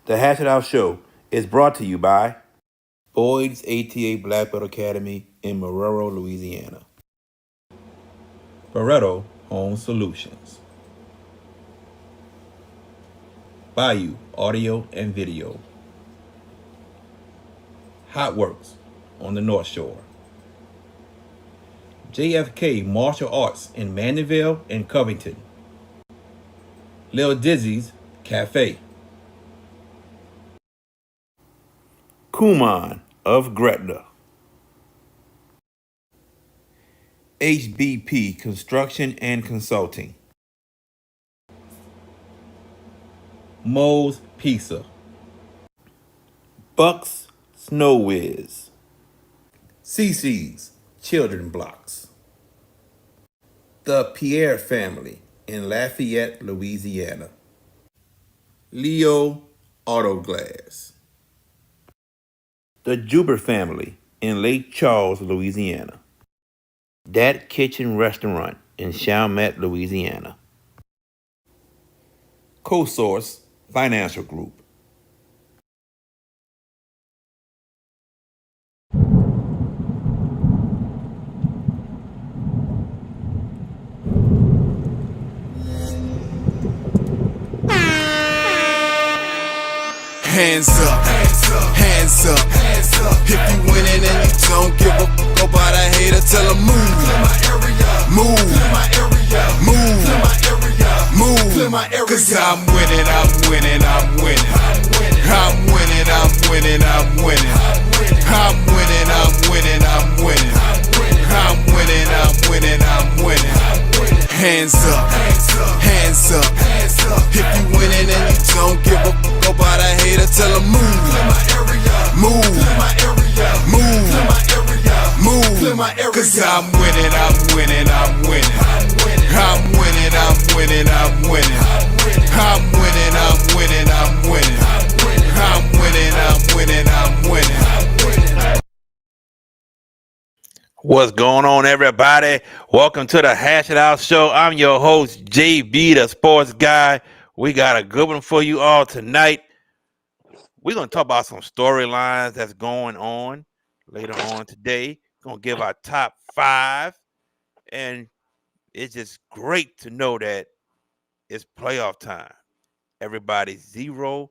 The Hash It Out Show is brought to you by Boyd's ATA Black Belt Academy in Marrero, Louisiana. Barreto Home Solutions. Bayou Audio and Video. Hot Works on the North Shore. JFK Martial Arts in Mandeville and Covington. Lil Dizzy's Cafe. Kuman of Gretna. HBP Construction and Consulting. Moe's Pizza. Buck's Snow Whiz. CC's Children Blocks. The Pierre Family in Lafayette, Louisiana. Leo Auto Glass. The Juber Family in Lake Charles, Louisiana. Dat Kitchen Restaurant in Chalmette, Louisiana. CoSource Financial Group. Hands up, hands up, hands up. If you winning and you don't give a fuck about a hater, tell them move. Move, move, move. Cause I'm winning, I'm winning, I'm winning. I'm winning, I'm winning, I'm winning. I'm winning, I'm winning, I'm winning. I'm winning, I'm winning, I'm winning. Hands up, hands up, hands up. If you winning and you don't give a fuck about a hater, tell them move. Move, move, move. Cause I'm winning, I'm winning, I'm winning. I'm winning, I'm winning, I'm winning. I'm winning, I'm winning, I'm winning. I'm winning, I'm winning, I'm winning. What's going on, everybody? Welcome to the Hash It Out Show. I'm your host, JB, the sports guy. We got a good one for you all tonight. We're going to talk about some storylines that's going on later on today. We're going to give our top 5. And it's just great to know that it's playoff time. Everybody's 0-0.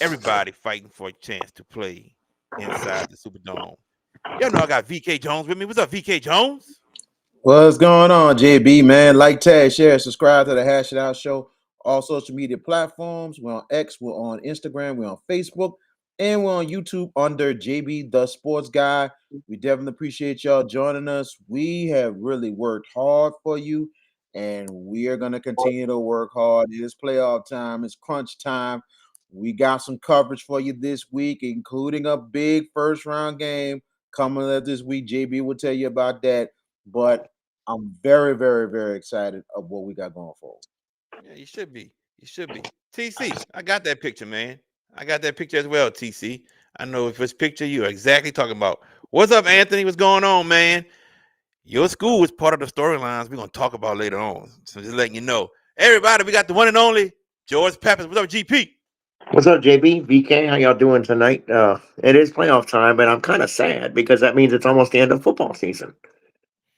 Everybody fighting for a chance to play inside the Superdome. Y'all know I got VK Jones with me. What's up, VK Jones? What's going on, JB, man? Like, tag, share, subscribe to the Hash It Out Show. All social media platforms. We're on X, we're on Instagram, we're on Facebook, and we're on YouTube under JB the Sports Guy. We definitely appreciate y'all joining us. We have really worked hard for you, and we are going to continue to work hard. It's playoff time, it's crunch time. We got some coverage for you this week, including a big first round game coming up this week. JB will tell you about that. But I'm very, very, very excited of what we got going forward. Yeah, you should be. You should be. TC, I got that picture, man. I got that picture as well, TC. I know if it's picture you're exactly talking about. What's up, Anthony? What's going on, man? Your school is part of the storylines we're going to talk about later on. So just letting you know. Everybody, we got the one and only George Pappas. What's up, GP? What's up, JB? VK, how y'all doing tonight? It is playoff time, but I'm kind of sad because that means it's almost the end of football season.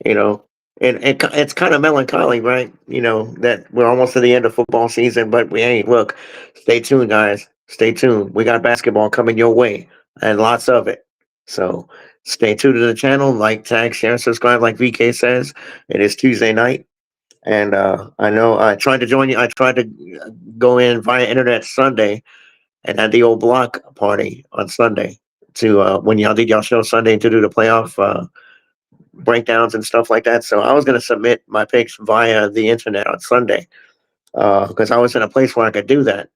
You know, and it's kind of melancholy, right? You know, that we're almost to the end of football season, but we ain't. Look, stay tuned, guys. Stay tuned. We got basketball coming your way and lots of it. So stay tuned to the channel, like, tag, share, subscribe, like VK says. It is Tuesday night. And I know I tried to join you. I tried to go in via internet Sunday and had the old block party on Sunday to when y'all did y'all show Sunday to do the playoff breakdowns and stuff like that. So I was going to submit my picks via the internet on Sunday because I was in a place where I could do that.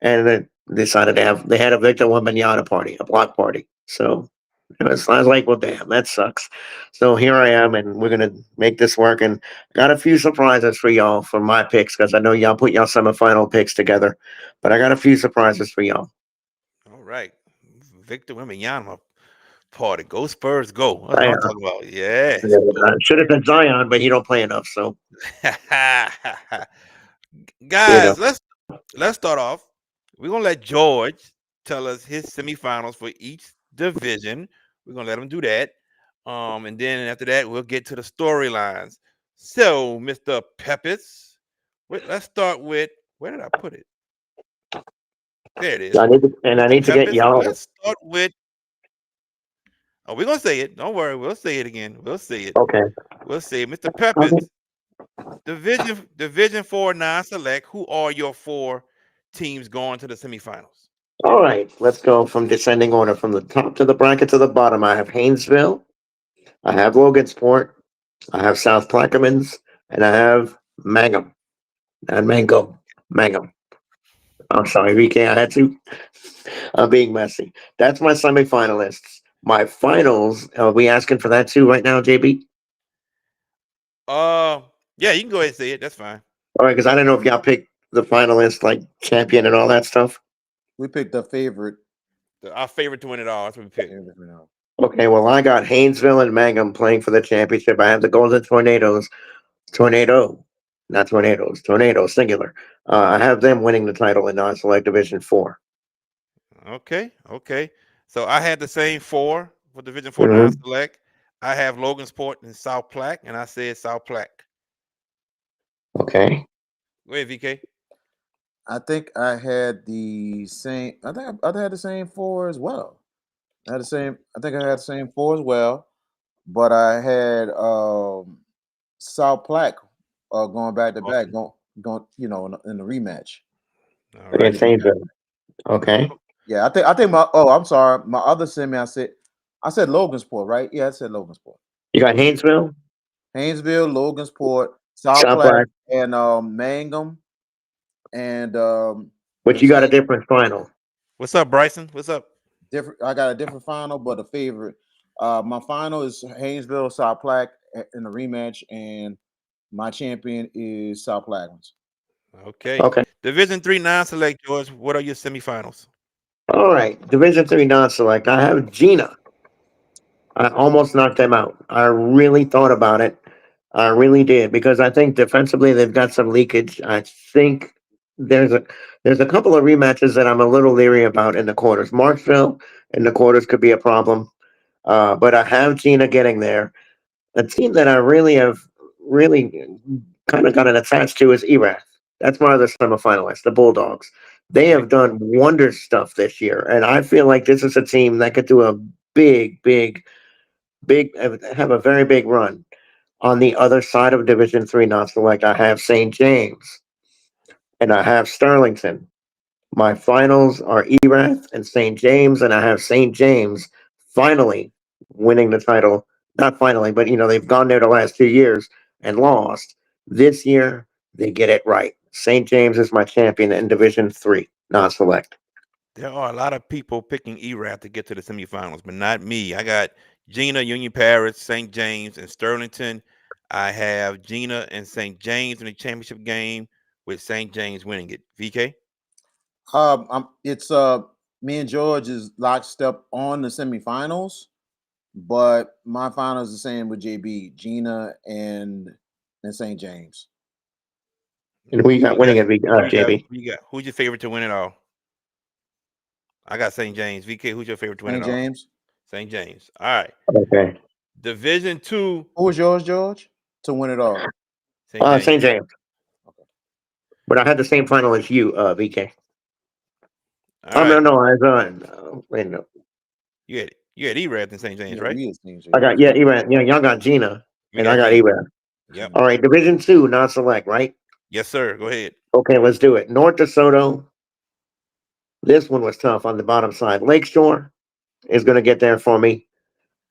And then decided they had a Victor Wembanyama party, a block party. So I was like, well, damn, that sucks. So here I am, and we're gonna make this work. And got a few surprises for y'all for my picks because I know y'all put y'all semifinal picks together, but I got a few surprises for y'all. All right. Victor Wembanyama party. Go Spurs, go. That's what I'm talking about. Yeah. Should have been Zion, but he don't play enough. So Guys, let's start off. We're gonna let George tell us his semifinals for each division. We're gonna let him do that. And then after that, we'll get to the storylines. So, Mr. Peppers, let's start with where did I put it? There it is. I Mr. need to get Peppers, y'all. let's start with. Oh, we're gonna say it. Don't worry, we'll say it again. We'll say it. Okay. We'll say it. Mr. Peppers, Okay. Division 4 non-select. Who are your four teams going to the semifinals? All right. Let's go from descending order from the top to the bracket to the bottom. I have Haynesville. I have Logansport. I have South Plaquemines, and I have Mangum. And Mangum. I'm sorry, VK. I had to. I'm being messy. That's my semifinalists. My finals. Are we asking for that too right now, JB? Uh, yeah, you can go ahead and say it. That's fine. All right, because I don't know if y'all picked the finalists like champion and all that stuff. We picked a favorite. Our favorite to win it all. That's what we picked. Okay, well, I got Haynesville and Mangum playing for the championship. I have the Golden Tornadoes, not tornadoes, tornado singular. I have them winning the title in non-select Division 4. Okay. So I had the same four for Division 4 Mm-hmm. non-select. I have Logansport and South Plaque, and I said South Plaque. Okay. Go ahead, VK. I think I had the same. I had the same four as well. I had the same. I think I had the same four as well, but I had South Plaque going back to back, Awesome. going in the rematch. All Against righty. Haynesville. Okay. Yeah, I think my I'm sorry, my other semi I said Logansport, right? Yeah, I said Logansport. You got Haynesville, Haynesville, Logansport, South South Platte, Black, and Mangum, and but the you got a same different final. What's up, Bryson? What's up? different. I got a different final, but a favorite. My final is Haynesville, South Platte in the rematch, and my champion is South Platte. Okay. Okay. Division 3 non-select, George. What are your semifinals? All right. Division 3 non-select. I have Gina. I almost knocked them out. I really thought about it. I really did because I think defensively they've got some leakage. I think there's a there's a couple of rematches that I'm a little leery about in the quarters. Marksville in the quarters could be a problem, but I have Gina getting there. A team that I really kind of gotten attached to is Erath. That's my other semifinalist, the Bulldogs. They Okay. have done wonder stuff this year, and I feel like this is a team that could do a big, big, have a very big run. On the other side of Division 3, not select, I have St. James and I have Sterlington. My finals are Erath and St. James, and I have St. James finally winning the title. Not finally, but they've gone there the last 2 years and lost. This year, they get it right. St. James is my champion in Division 3, non select. There are a lot of people picking ERAP to get to the semifinals, but not me. I got Gina, Union Parish, St. James, and Sterlington. I have Gina and St. James in the championship game with St. James winning it. VK? It's me and George is lockstep on the semifinals, but my final is the same with JB, Gina, and St. James. And who you got Who you winning got? it, JB? Who you got? Who's your favorite to win it all? I got St. James. VK, who's your favorite to win it St. all? James. St. James. All right. Okay. Division 2, Who was yours, George, to win it all? St. James. St. James. But I had the same final as you, VK. All right. No, I wait, no. You had ERAP and St. James, Yeah, right? we is St. I got James. Yeah. Eran. Yeah, y'all got Gina, We and I got got Gina. Eran. Yep. All right, Division 2, non-select, right? Yes, sir. Go ahead. Okay, let's do it. North DeSoto. This one was tough on the bottom side. Lakeshore is going to get there for me.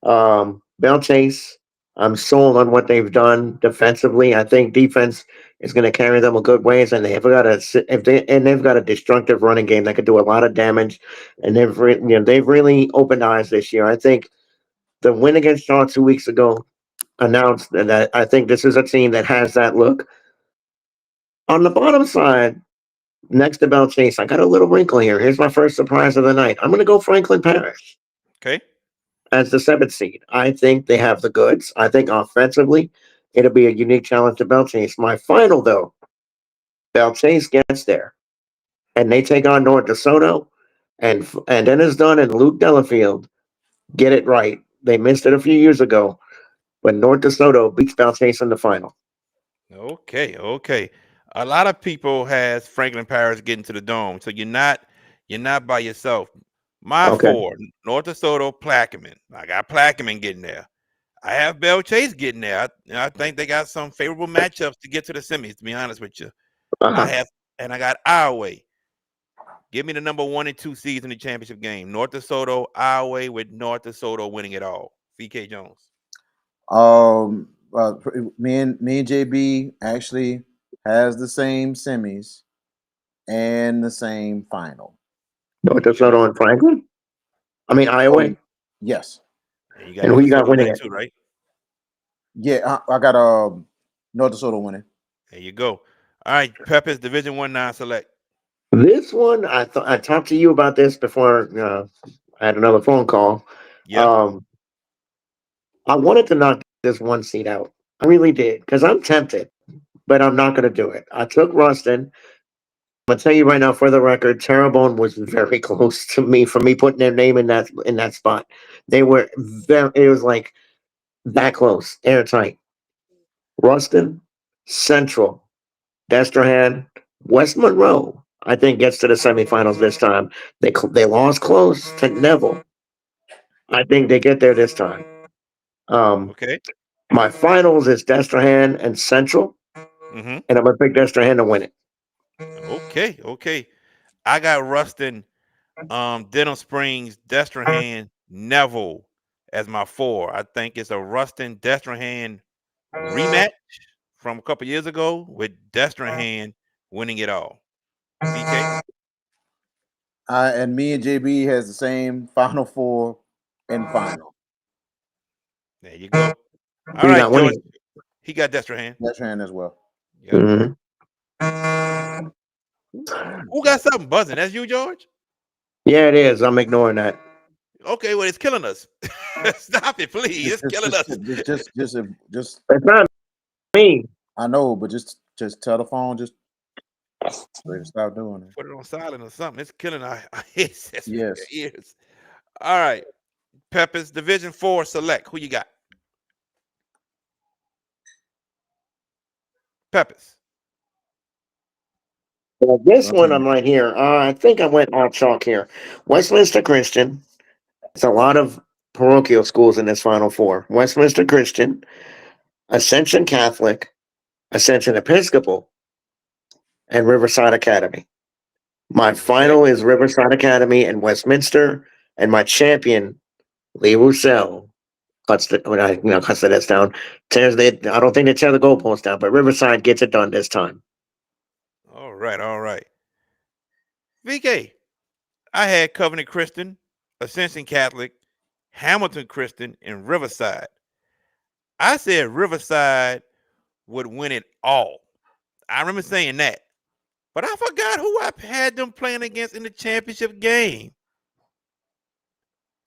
Bell Chase. I'm sold on what they've done defensively. I think defense is going to carry them a good ways, and they've got a destructive running game that could do a lot of damage, and they've really opened eyes this year. I think the win against Shaw 2 weeks ago announced that I think this is a team that has that look. On the bottom side, next to Bell Chase, I got a little wrinkle here. Here's my first surprise of the night. I'm going to go Franklin Parish Okay. as the seventh seed. I think they have the goods. I think offensively, it'll be a unique challenge to Bell Chase. My final, though, Bell Chase gets there. and they take on North DeSoto, and Dennis Dunn and Luke Delafield get it right. They missed it a few years ago, but North DeSoto beats Balchase in the final. Okay, okay. A lot of people has Franklin Parish getting to the dome, so you're not by yourself. My Okay. four, North DeSoto, Plaquemine. I got Plaquemine getting there. I have Bell Chase getting there. I think they got some favorable matchups to get to the semis. To be honest with you, I Uh-huh. have, and I got Iowa. Give me the number 1 and 2 seeds in the championship game. North DeSoto, Iowa, with North DeSoto winning it all. VK Jones. Me and JB actually has the same semis and the same final. North You got North, DeSoto and Franklin. I mean Oh, Iowa. yes. and you got And North who you got DeSoto winning winning it? too, right? Yeah, I got North Dakota winning. There you go. All right, Peppers Division 1 non-select. This one, I talked to you about this before. I had another phone call. Yep. I wanted to knock this one seed out. I really did because I'm tempted, but I'm not going to do it. I took Ruston. I'm gonna tell you right now, for the record, Terrebonne was very close to me for me putting their name in that spot. They were very. It was like that close, airtight. Ruston, Central, Destrehan, West Monroe. I think gets to the semifinals this time. They lost close to Neville. I think they get there this time. Um, Okay. my finals is Destrehan and Central, Mm-hmm. and I'm gonna pick Destrehan to win it. Okay. Okay. I got Ruston, Denham Springs, Destrehan, Neville as my four. I think it's a Ruston Destrehan rematch from a couple years ago with Destrehan winning it all. VK. And me and JB has the same Final Four and final. There you go. All Who you right, got George. winning He got Destrehan. That's hand as well. it? Yep. Mhm. Who got something buzzing? That's you, George? Yeah, it is. I'm ignoring that. Okay, well, it's killing us. Stop it, please. It's killing us. Just. It's not me. I know, but just tell the phone. Just stop doing it. Put it on silent or something. It's killing our ears. Yes. ears. All right. Peppers, Division 4 select. Who you got? Peppers. Well, this Don't tell one me. I'm right here. I think I went all chalk here. Westminster Christian. It's a lot of parochial schools in this Final Four. Westminster Christian, Ascension Catholic, Ascension Episcopal, and Riverside Academy. My Okay. final is Riverside Academy and Westminster, and my champion, Lee Roussel, cuts the nets down. I don't think they tear the goalpost down, but Riverside gets it done this time. All right. All right. VK. I had Covenant Christian, Ascension Catholic, Hamilton Christian, and Riverside. I said Riverside would win it all. I remember saying that. But I forgot who I had them playing against in the championship game.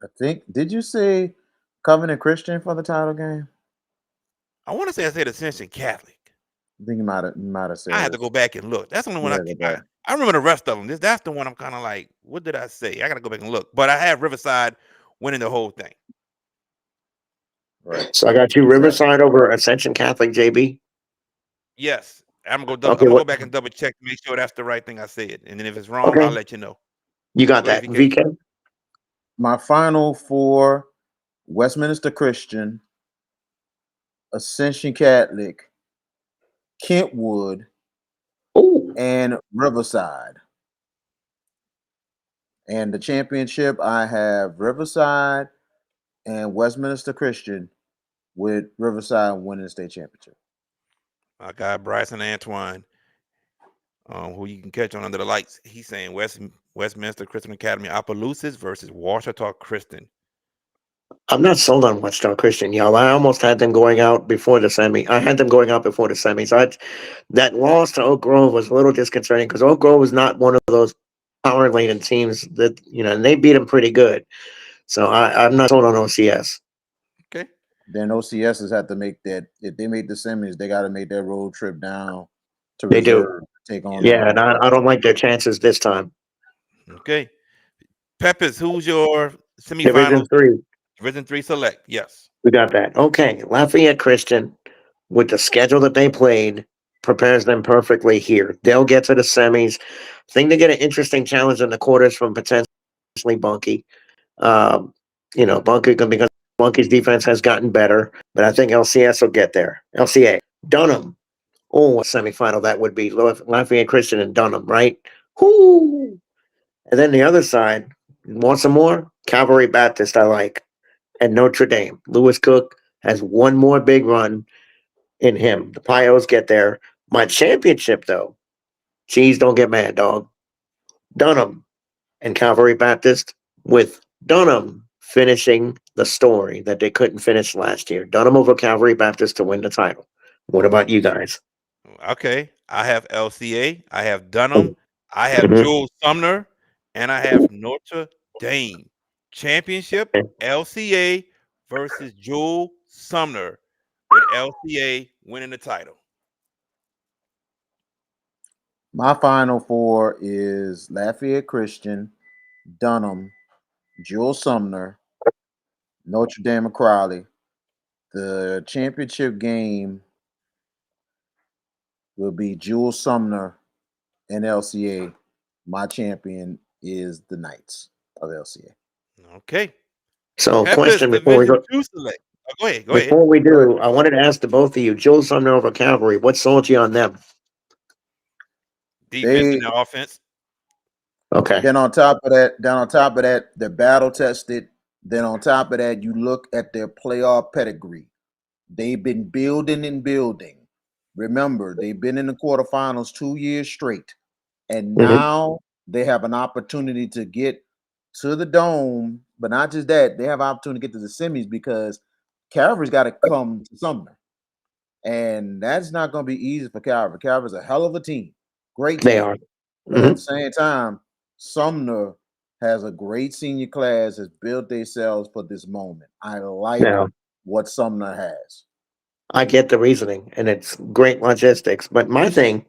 I think. Did you say Covenant Christian for the title game? I want to say I said Ascension Catholic. I think you might have I said had to it. go back and look. That's the only one Yeah, go back. I remember the rest of them. That's the one I'm kind of like, what did I say? I got to go back and look. But I have Riverside winning the whole thing. Right. So I got you Riverside over Ascension Catholic, JB. Yes. I'm gonna Okay, go what? back and double check to make sure that's the right thing I said. And then if it's wrong, I'll Okay, let you know. you got Go ahead, that, VK. VK. My final four: Westminster Christian, Ascension Catholic, Kentwood, Oh, and Riverside. And the championship, I have Riverside and Westminster Christian, with Riverside winning the state championship. My guy Bryson Antoine, who you can catch on Under the Lights. He's saying Westminster Christian Academy Opelousas versus Washita Christian. I'm not sold on Watchdog Christian, y'all. I almost had them going out before the semi. I had them going out before the semis. That loss to Oak Grove was a little disconcerting because Oak Grove was not one of those power laden teams that and they beat them pretty good. So I'm not sold on OCS. Okay. Then OCS has had to make that. If they make the semis, they got to make that road trip down to They do. reserve take on Yeah, and I don't like their chances this time. Okay. Peppers, who's your Division semifinals? 3, Division 3 select. Yes. we got that. Okay, Lafayette Christian, with the schedule that they played, prepares them perfectly here. They'll get to the semis. I think they get an interesting challenge in the quarters from potentially Bunky. Um, Bunky because Bunky's defense has gotten better, but I think LCS will get there. LCA, Dunham. Oh, what semifinal that would be. Lafayette Christian and Dunham, right? Whoo! And then the other side, want some more? Calvary Baptist, I like. And Notre Dame. Lewis Cook has one more big run in him. The Pios get there. My championship, though, cheese, don't get mad, dog. Dunham and Calvary Baptist, with Dunham finishing the story that they couldn't finish last year. Dunham over Calvary Baptist to win the title. What about you guys? Okay. I have LCA. I have Dunham. Mhm. I have Jules Sumner. And I have Notre Dame. Championship LCA versus Jules Sumner, with LCA winning the title. My final four is Lafayette Christian, Dunham, Jules Sumner, Notre Dame and Crowley. The championship game will be Jules Sumner and LCA. My champion is the Knights of LCA. Okay. So, Peppers, question before we Division go. 2 select. Oh, go ahead. Go ahead. Before we Go ahead. do, I wanted to ask the both of you, Joel Sumner over Calvary, what sold you on them? Defense and They the offense. Okay. then on top of that, they're battle tested. Then on top of that, you look at their playoff pedigree. They've been building and building. Remember, they've been in the quarterfinals 2 years straight. And Mhm. now they have an opportunity to get to the dome, but not just that, they have an opportunity to get to the semis because Calvary's got to come to Sumner. And that's not going to be easy for Calvary. Calvary's a hell of a team, great They team. are. But at Hmm. the same time, Sumner has a great senior class, has built themselves for this moment. I like Now, what Sumner has. I get the reasoning, and it's great logistics. But my thing,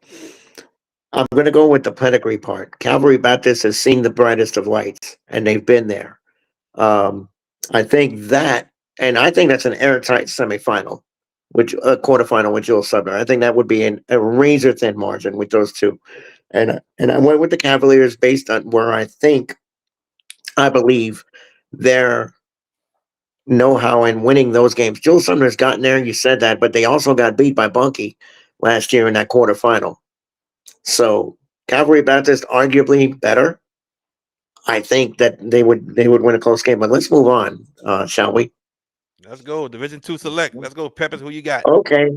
I'm going to go with the pedigree part. Calvary Baptist has seen the brightest of lights, and they've been there. Um, I think that, and I think that's an airtight semifinal, which a quarterfinal with Joel Sumner. I think that would be a razor thin margin with those two. And I went with the Cavaliers based on where I believe their know-how in winning those games. Joel Sumner's gotten there, you said that, but they also got beat by Bunky last year in that quarterfinal. So Calvary Baptist arguably better. I think that they would win a close game. But let's move on, shall we? Let's go. Division 2 select. Let's go. Peppers, who you got? Okay.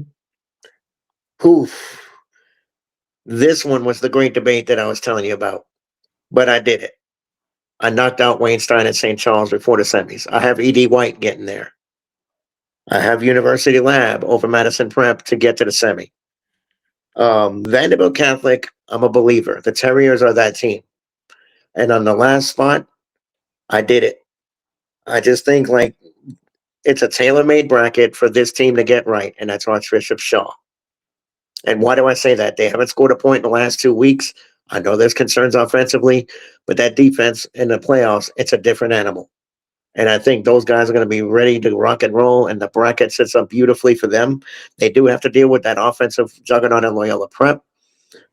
Poof. This one was the great debate that I was telling you about, but I did it. I knocked out Wayne Stein at St. Charles before the semis. I have E.D. White getting there. I have University Lab over Madison Prep to get to the semi. Vanderbilt Catholic, I'm a believer. The Terriers are that team. And on the last spot, I did it. I just think like it's a tailor-made bracket for this team to get right, and that's Archbishop Shaw. And why do I say that? They haven't scored a point in the last 2 weeks. I know there's concerns offensively, but that defense in the playoffs, it's a different animal. And I think those guys are going to be ready to rock and roll, and the bracket sets up beautifully for them. They do have to deal with that offensive juggernaut in Loyola Prep,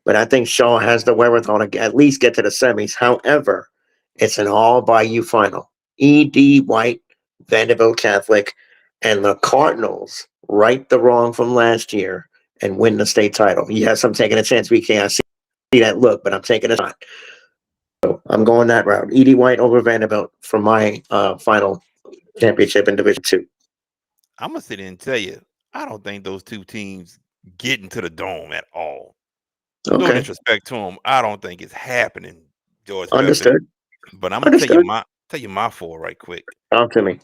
but I think Shaw has the wherewithal to at least get to the semis. However, it's an all by you final. E.D. White, Vanderbilt Catholic, and the Cardinals right the wrong from last year and win the state title. Yes, I'm taking a chance. We can't see that look, but I'm taking a shot. So I'm going that route. E.D. White over Vanderbilt for my final championship in Division Two. I'm gonna sit in and tell you, I don't think those two teams get into the dome at all. No Okay, disrespect to them, I don't think it's happening, George Peppers. understood. But I'm gonna Understood. tell you my four right quick. Talk to me.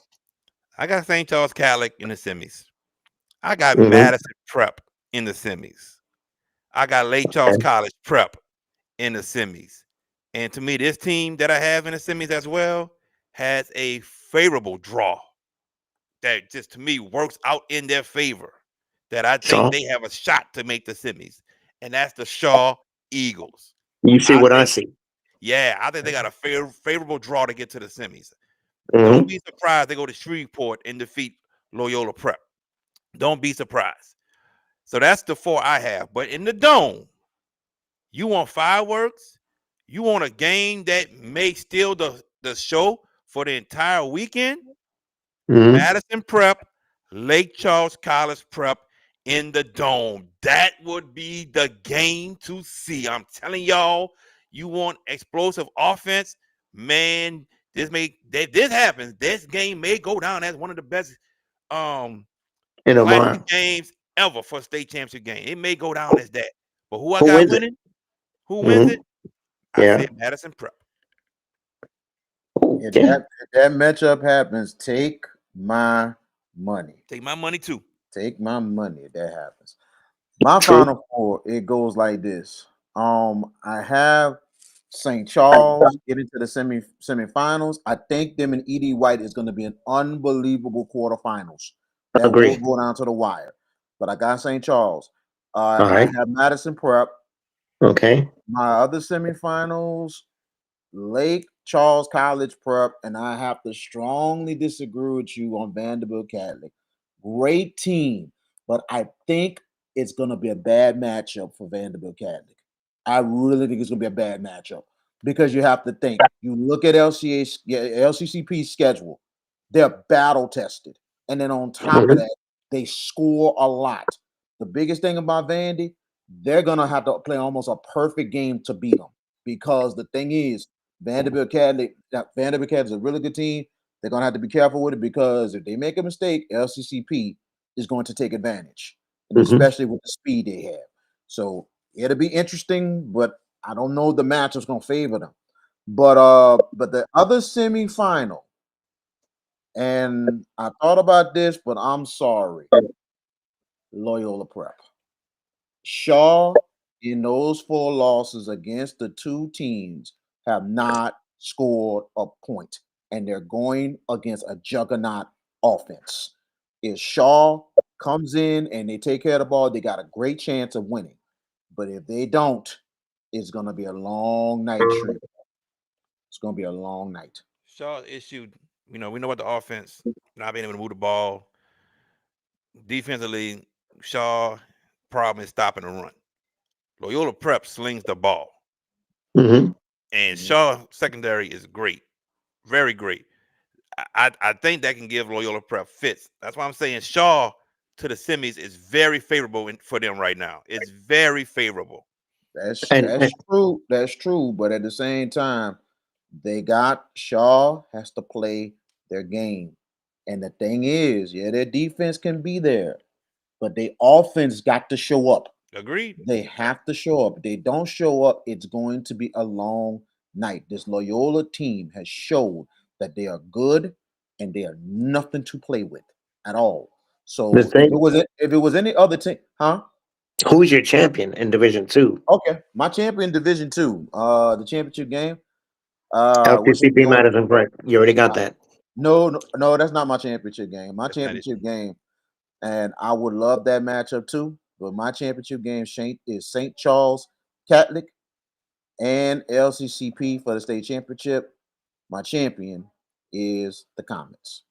I got St. Charles Catholic in the semis. I got Mm-hmm. Madison Prep in the semis. I got Lake Charles Okay. College Prep in the semis. And to me, this team that I have in the semis as well has a favorable draw that just to me works out in their favor. That I think Shaw. they have a shot to make the semis. And that's the Shaw Eagles. You see I what I think, see. yeah, I think they got a favorable draw to get to the semis. Don't Hmm. be surprised they go to Shreveport and defeat Loyola Prep. Don't be surprised. So that's the four I have. But in the dome, you want fireworks? You want a game that may steal the show for the entire weekend? Hmm. Madison Prep, Lake Charles College Prep in the dome. That would be the game to see. I'm telling y'all, you want explosive offense, man. This happens. This game may go down as one of the best um In a final while. games ever for a state championship game. It may go down as that. But who I Who got wins it? winning? Who wins Hmm. it? I Yeah. said Madison Prep. Okay. If that matchup happens, take my money. Take my money too. Take my money if that happens. My True. final four, it goes like this. I have St. Charles get into the semifinals. I think them and Edie White is going to be an unbelievable quarterfinals. That will Agree. go down to the wire. But I got St. Charles. All I right. have Madison Prep. Okay. My other semifinals, Lake Charles College Prep, and I have to strongly disagree with you on Vanderbilt Catholic. Great team, but I think it's going to be a bad matchup for Vanderbilt Catholic. I really think it's going to be a bad matchup because you have to think. You look at LCCP's schedule; they're battle tested, and then on top of Hmm. that, they score a lot. The biggest thing about Vandy, they're going to have to play almost a perfect game to beat them because the thing is, Vanderbilt Catholic is a really good team. They're gonna have to be careful with it because if they make a mistake, LCCP is going to take advantage, and Hmm. especially with the speed they have. So it'll be interesting, but I don't know if the matchup's gonna favor them. But the other semifinal, and I thought about this, but I'm sorry, Loyola Prep. Shaw, in those four losses against the two teams, have not scored a point, and they're going against a juggernaut offense. If Shaw comes in and they take care of the ball, they got a great chance of winning. But if they don't, it's going to be a long night, Tree. It's going to be a long night. Shaw issued, we know about the offense, not being able to move the ball. Defensively, Shaw problem is stopping the run. Loyola Prep slings the ball. Hmm. And Mhm. Shaw secondary is great. Very great. I think that can give Loyola Prep fits. That's why I'm saying Shaw to the semis is very favorable for them right now. It's very favorable. And That's true. That's true. But at the same time, they got Shaw has to play their game. And the thing is, yeah, their defense can be there, but their offense got to show up. Agreed. They have to show up. If they don't show up, it's going to be a long night. This Loyola team has showed that they are good and they are nothing to play with at all. the So thing, if it was any other team, huh? who's your champion in Division 2? Okay, my champion Division 2, the championship game. Which is LTCP going Madison Brick. You already got that. no, that's not my championship game. My That's not it. championship game, and I would love that matchup too. But my championship game is St. Charles Catholic and LCCP for the state championship. My champion is the Comets.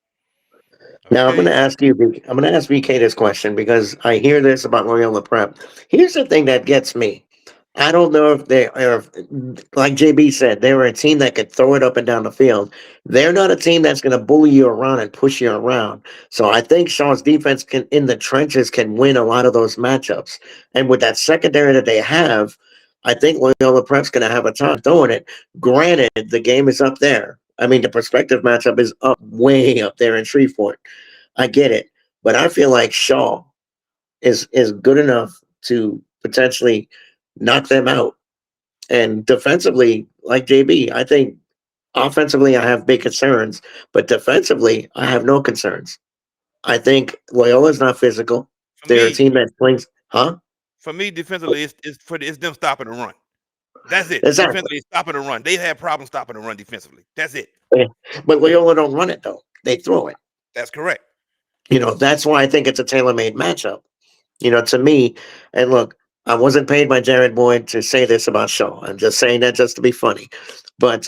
Now I'm going Okay. to ask you. I'm going to ask VK this question because I hear this about Loyola Prep. Here's the thing that gets me. I don't know if they are, like JB said, they were a team that could throw it up and down the field. They're not a team that's going to bully you around and push you around. So I think Shaw's defense can, in the trenches, can win a lot of those matchups. And with that secondary that they have, I think Loyola Prep's going to have a time throwing it. Granted, the game is up there. I mean, the prospective matchup is up way up there in Shreveport. I get it, but I feel like Shaw is good enough to potentially knock them out. And defensively, like JB, I think offensively I have big concerns, but defensively I have no concerns. I think Loyola's not physical. For They're a me, team that plays, huh? defensively, it's them stopping the run. That's it. Exactly. Defensively, stopping the run. They have problems stopping the run defensively. That's it. Yeah. But Loyola don't run it though. They throw it. That's correct. That's why I think it's a tailor-made matchup. To me, and look, I wasn't paid by Jared Boyd to say this about Shaw. I'm just saying that just to be funny. But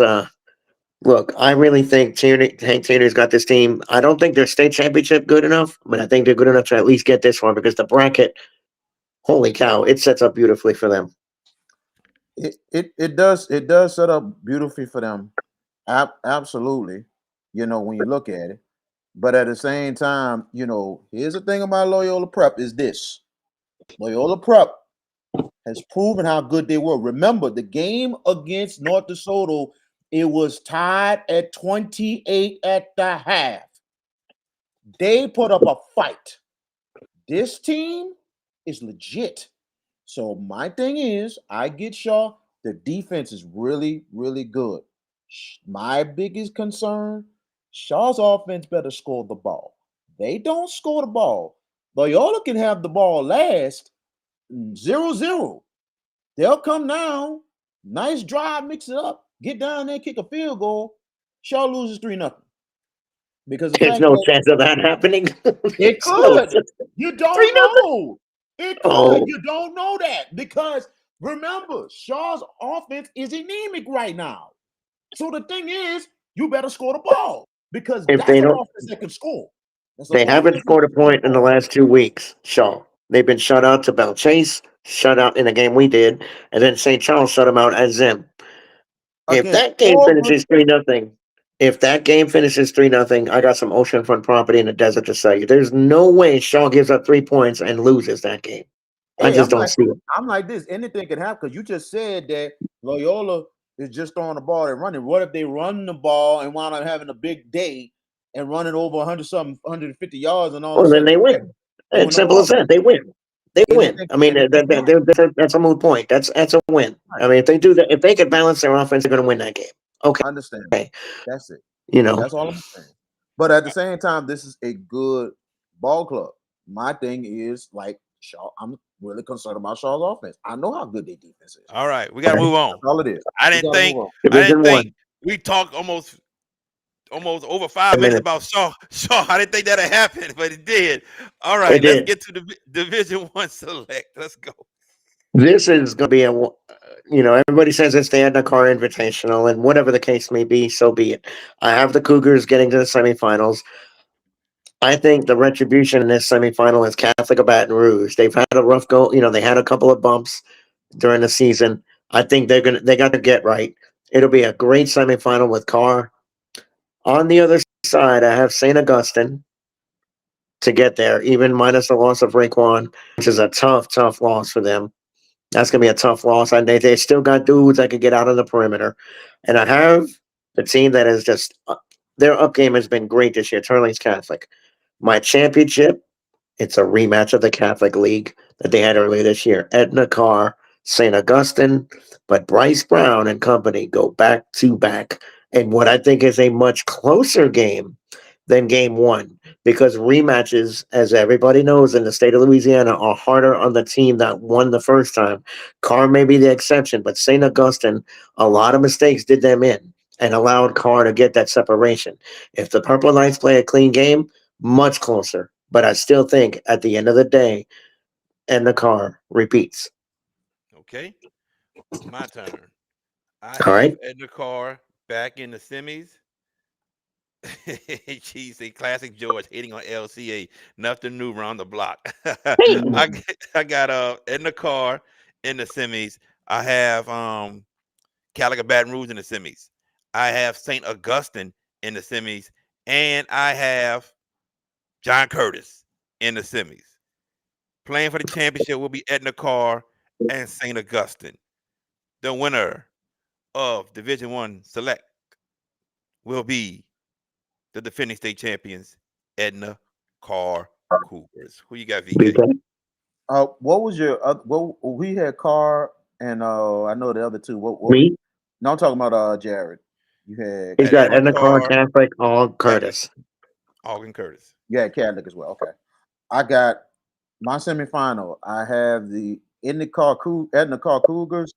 look, I really think Hank Taylor's got this team. I don't think they're state championship good enough, but I think they're good enough to at least get this one because the bracket, holy cow, it sets up beautifully for them. It does set up beautifully for them. Absolutely. When you look at it. But at the same time, here's the thing about Loyola Prep is this. Loyola Prep has proven how good they were. Remember, the game against North DeSoto, it was tied at 28 at the half. They put up a fight. This team is legit. So my thing is, I get Shaw. The defense is really, really good. My biggest concern, Shaw's offense better score the ball. They don't score the ball. Loyola can have the ball last 0-0. They'll come down, nice drive, mix it up, get down there, kick a field goal. Shaw loses 3-0. Because the There's fact no that chance of that happening. it could. You don't 3-0. know. It could. Oh, You don't know that because remember, Shaw's offense is anemic right now. So the thing is, you better score the ball because if that's they an don't, offense that can score. That's an they haven't offense that scored a can score the point in the ball. last 2 weeks. Shaw. They've been shut out to Bell Chase, shut out in the game we did, and then St. Charles shut them out at Zim. If Against that game four good finishes 3-0, if that game finishes 3-0, I got some oceanfront property in the desert to sell you. There's no way Shaw gives up 3 points and loses that game. I Hey, just don't see it. I'm like this. Anything can happen because you just said that Loyola is just throwing the ball and running. What if they run the ball and wind up having a big day and running over 100 something, 150 yards, and all of a Well, then sudden they win. they win It's the simple as ball? that. They win. They win. Anything, I mean, anything can happen. that's a moot point. That's a win. Right. I mean, if they do that, if they can balance their offense, they're going to win that game. Okay, I understand that. That's it. you know, That's all I'm saying. But at the same time, this is a good ball club. My thing is like Shaw. I'm really concerned about Shaw's offense. I know how good their defense is. All right, we got to move on. That's all it is. I We didn't gotta move think on. Division One. we talked almost over 5 minutes Minutes. about Shaw. Shaw, I didn't think that'd happen, but it did. All It right, let's did. get to the Division One select. Let's go. This is going to be everybody says it's the Edna Car Invitational, and whatever the case may be, so be it. I have the Cougars getting to the semifinals. I think the retribution in this semifinal is Catholic of Baton Rouge. They've had a rough go. They had a couple of bumps during the season. I think they got to get right. It'll be a great semifinal with Carr. On the other side, I have St. Augustine to get there, even minus the loss of Raekwon, which is a tough, tough loss for them. That's going to be a tough loss. And they still got dudes that can get out on the perimeter. And I have the team that is just their up game has been great this year, Turlings Catholic. My championship, it's a rematch of the Catholic League that they had earlier this year. Edna Carr, St. Augustine, but Bryce Brown and company go back to back in what I think is a much closer game than game one because rematches, as everybody knows in the state of Louisiana, are harder on the team that won the first time. Carr may be the exception, but St. Augustine, a lot of mistakes did them in and allowed Carr to get that separation. If the Purple Knights play a clean game, much closer. But I still think at the end of the day, and the car repeats. Okay, my turn. I All have right. Edna Carr back in the semis. She's a classic George hating on LCA. Nothing new around the block. Hey, I got Edna Carr in the semis. I have Calico Baton Rouge in the semis. I have St. Augustine in the semis, and I have John Curtis in the semis. Playing for the championship will be Edna Carr and St. Augustine. The winner of Division One Select will be the defending state champions, Edna Carr Cougars. Who you got, VK? What was your what we had Carr and I know the other two. What me? no, I'm talking about Jared. You had He's At got Edna Edna Carr, Carr, Catholic, all Curtis. Augen Curtis. you had Catholic as well. Okay. I got my semifinal. I have the Edna Carr Cougars.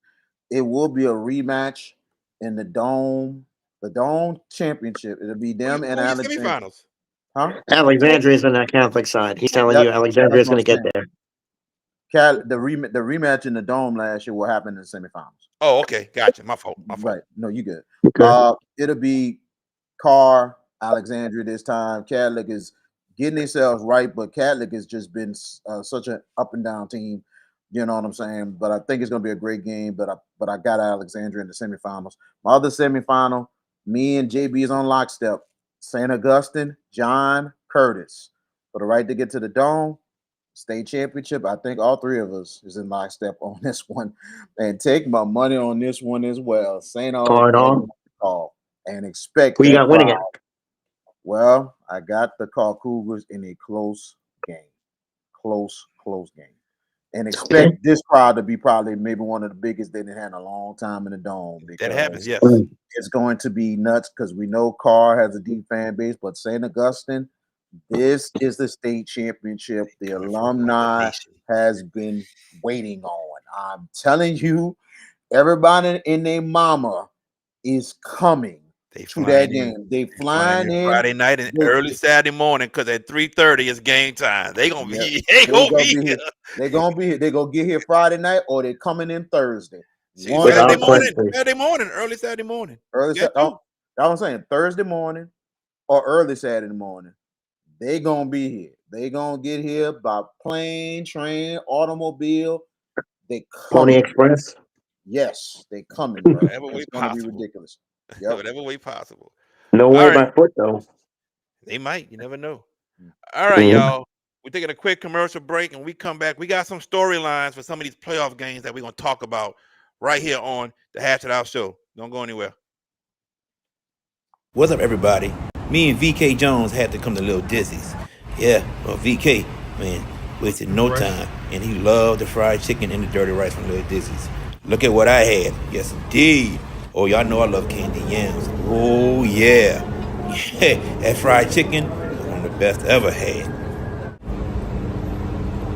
It will be a rematch in the Dome Championship. It'll be them and Who your Alexandria. semifinals? Huh? Alexandria's on that Catholic side. He's telling you That's Alexandria's what going I'm to get saying. there. The rematch in the Dome last year will happen in the semifinals. Oh, okay, gotcha. My fault. Right. No, you good. Okay. It'll be Carr, Alexandria this time. Catholic is getting themselves right, but Catholic has just been such an up and down team. You know what I'm saying? But I think it's gonna be a great game. But I got Alexandria in the semifinals. My other semifinal, me and JB is on lockstep. St. Augustine, John Curtis for the right to get to the Dome. State championship. I think all three of us is in lockstep on this one, and take my money on this one as well. St. Card on. Call and expect Who you that got winning it? crowd. Well, I got the Call Cougars in a close game, close game, and expect this crowd to be probably maybe one of the biggest they've had in a long time in the Dome. That happens, yes. It's going to be nuts because we know Carr has a deep fan base, but St. Augustine. This is the state championship the alumni has been waiting on. I'm telling you, everybody in their mama is coming to that game. They flying in Friday night and early Saturday morning because at 3:30 is game time. They gonna be here. They gonna be here. They gonna get here Friday night or they coming in Thursday. Saturday morning, early Saturday morning. That's what I'm saying. Thursday morning or early Saturday morning. They gonna be here. They gonna get here by plane, train, automobile. They coming. Pony Express. Yes, they coming, bro. Whatever way it's gonna possible. be ridiculous. Yep. Whatever way possible. No way by foot though. They might. You never know. All right, y'all. We're taking a quick commercial break, and we come back. We got some storylines for some of these playoff games that we're gonna talk about right here on the Hash It Out Show. Don't go anywhere. What's up, everybody? Me and VK Jones had to come to Little Dizzy's. Yeah, well, VK, man, wasted no time, and he loved the fried chicken and the dirty rice from Little Dizzy's. Look at what I had. Yes, indeed. Oh, y'all know I love candy yams. Oh, yeah. Yeah, that fried chicken was one of the best I ever had.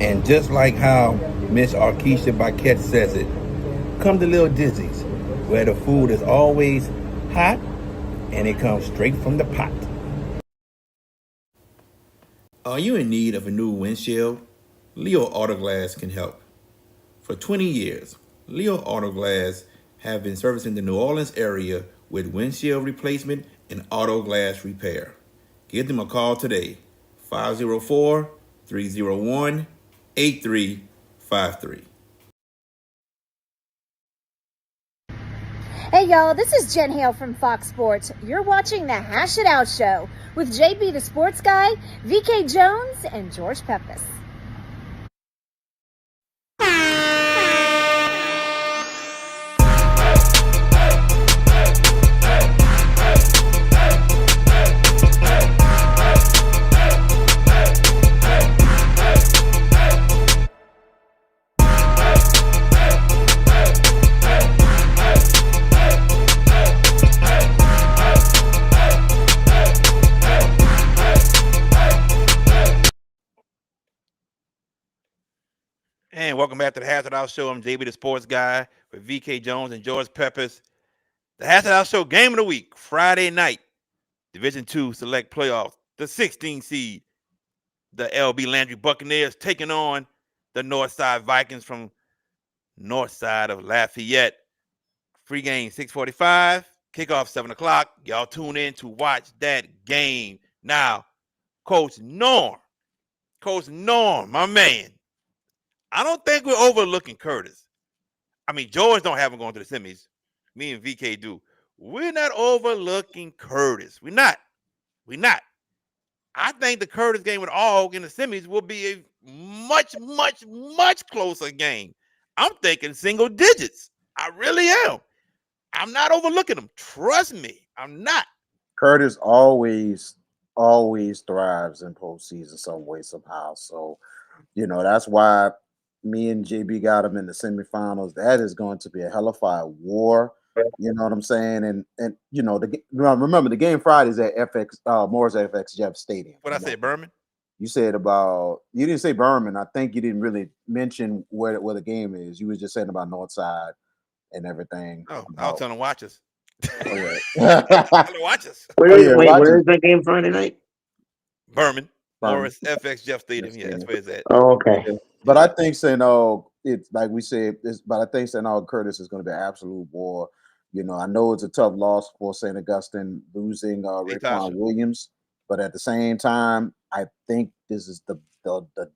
And just like how Miss Arkisha Baquette says it, come to Little Dizzy's, where the food is always hot and it comes straight from the pot. Are you in need of a new windshield? Leo Autoglass can help. For 20 years, Leo Autoglass have been servicing the New Orleans area with windshield replacement and auto glass repair. Give them a call today, 504-301-8353. Hey y'all, this is Jen Hale from Fox Sports. You're watching the Hash It Out Show with JB the Sports Guy, VK Jones, and George Pepis. And welcome back to the Hash It Out Show. I'm JB the Sports Guy with VK Jones and George Pepis. The Hash It Out Show game of the week, Friday night, Division II Select Playoffs, the 16 seed, the LB Landry Buccaneers taking on the Northside Vikings from north side of Lafayette. Free game 6:45, kickoff 7 o'clock. Y'all tune in to watch that game. Now, Coach Norm, my man. I don't think we're overlooking Curtis. I mean, George don't have him going to the semis. Me and VK do. We're not overlooking Curtis. We're not. I think the Curtis game with Og in the semis will be a much, much, much closer game. I'm thinking single digits. I really am. I'm not overlooking them. Trust me, I'm not. Curtis always thrives in postseason some way, somehow. So, that's why me and JB got him in the semifinals. That is going to be a hellified war. You know what I'm saying? And remember the game Friday is at Morris FX Jeff Stadium. What I said, Berman? You said you didn't say Berman. I think you didn't really mention where the game is. You were just saying about Northside and everything. Oh, I was telling them watch us. Oh, yeah. Watch us. Where is that game Friday night? Berman. Morris FX Jeff Stadium. Yeah, that's where it's at. Oh, okay. But I think St. Aug, it's like we said, but I think St. Aug Curtis is going to be an absolute war. I know it's a tough loss for St. Augustine losing Hey, Raekwon Tasha. Williams, but at the same time, I think this is the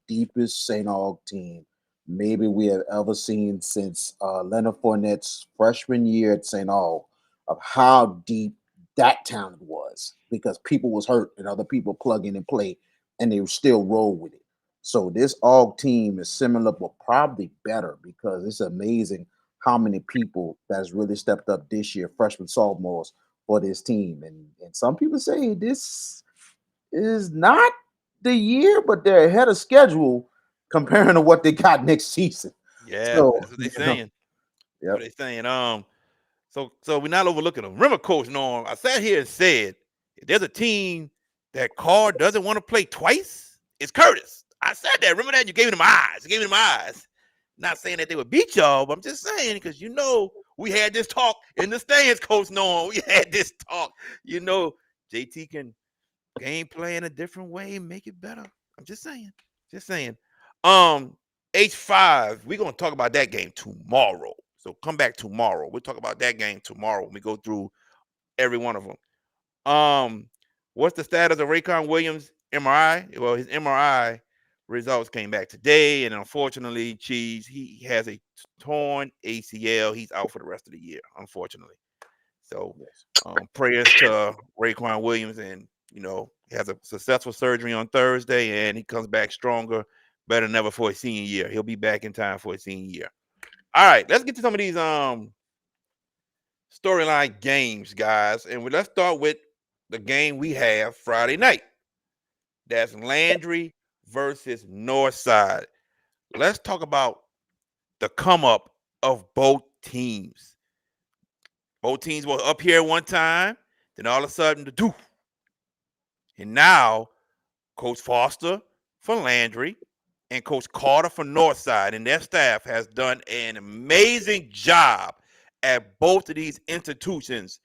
deepest St. Aug team maybe we have ever seen since Leonard Fournette's freshman year at St. Aug, of how deep that talent was, because people was hurt and other people plug in and play, and they still roll with it. So this AUG team is similar, but probably better, because it's amazing how many people that's really stepped up this year, freshmen, sophomores, for this team. And some people say this is not the year, but they're ahead of schedule comparing to what they got next season. Yeah, So, that's what they're saying. That's what yep. they're saying. So we're not overlooking them. Remember, Coach Norm, I sat here and said, if there's a team that Carr doesn't want to play twice, it's Curtis. I said that. Remember that? You gave them eyes. You gave them eyes. Not saying that they would beat y'all, but I'm just saying, because we had this talk in the stands, Coach Norm. We had this talk. JT can game play in a different way, make it better. I'm just saying. Just saying. H5, we're gonna talk about that game tomorrow. So come back tomorrow. We'll talk about that game tomorrow when we go through every one of them. What's the status of Raekwon Williams MRI? Well, his MRI results came back today, and unfortunately, he has a torn ACL. He's out for the rest of the year, unfortunately. So, prayers to Raekwon Williams, and he has a successful surgery on Thursday, and he comes back stronger, better than ever for his senior year. He'll be back in time for his senior year. All right, let's get to some of these storyline games, guys, and let's start with the game we have Friday night. That's Landry versus Northside. Let's talk about the come up of both teams. Both teams were up here one time, then all of a sudden the doof. And now Coach Foster for Landry and Coach Carter for Northside and their staff has done an amazing job at both of these institutions,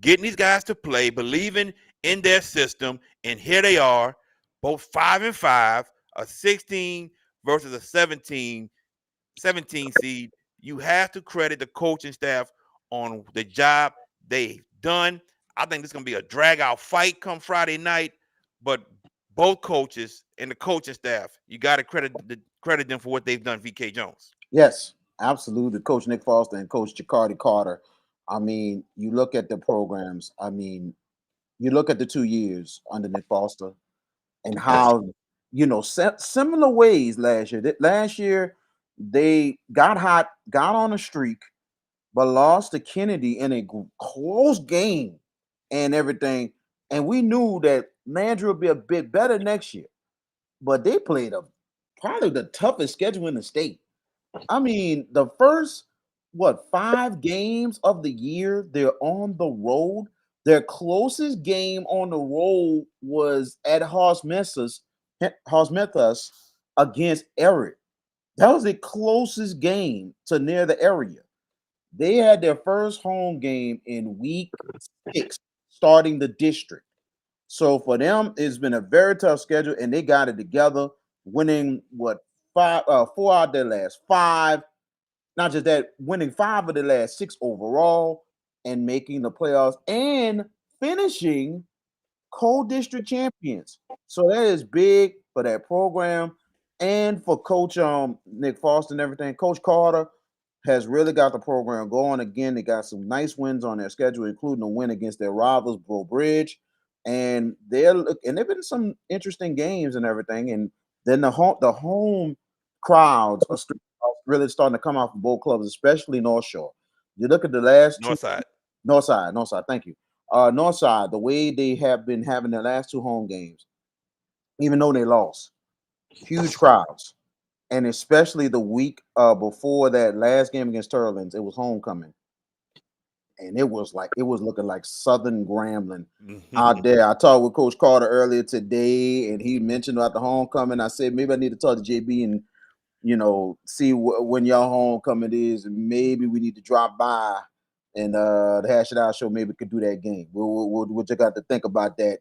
getting these guys to play, believing in their system, and here they are, both 5-5, a 16 versus a 17 seed. You have to credit the coaching staff on the job they've done. I think this is going to be a drag-out fight come Friday night, but both coaches and the coaching staff, you got to credit them for what they've done, VK Jones. Yes, absolutely. Coach Nick Foster and Coach Jacardi Carter. I mean, you look at the programs. I mean, you look at the 2 years under Nick Foster and how, similar ways last year. Last year, they got hot, got on a streak, but lost to Kennedy in a close game and everything. And we knew that Landry would be a bit better next year, but they played probably the toughest schedule in the state. I mean, the first 5 games of the year, they're on the road. Their closest game on the road was at Hausmethus against Eric. That was the closest game to near the area. They had their first home game in week 6, starting the district. So for them, it's been a very tough schedule, and they got it together, winning 4 out of their last 5. Not just that, winning 5 of the last 6 overall and making the playoffs and finishing co-district champions. So that is big for that program and for Coach Nick Foster and everything. Coach Carter has really got the program going again. They got some nice wins on their schedule, including a win against their rivals, Bro Bridge. And they've been some interesting games and everything. And then the home crowds are really starting to come out from both clubs, especially North Shore. You look at the last Northside. Northside. Thank you. Northside, the way they have been having their last 2 home games, even though they lost, huge crowds. And especially the week before that last game against Sterling's, it was homecoming. And it was looking like Southern Grambling out there. I talked with Coach Carter earlier today, and he mentioned about the homecoming. I said, maybe I need to talk to JB and, see when y'all homecoming is, and maybe we need to drop by and the Hash It Out show maybe could do that game. We'll just got to think about that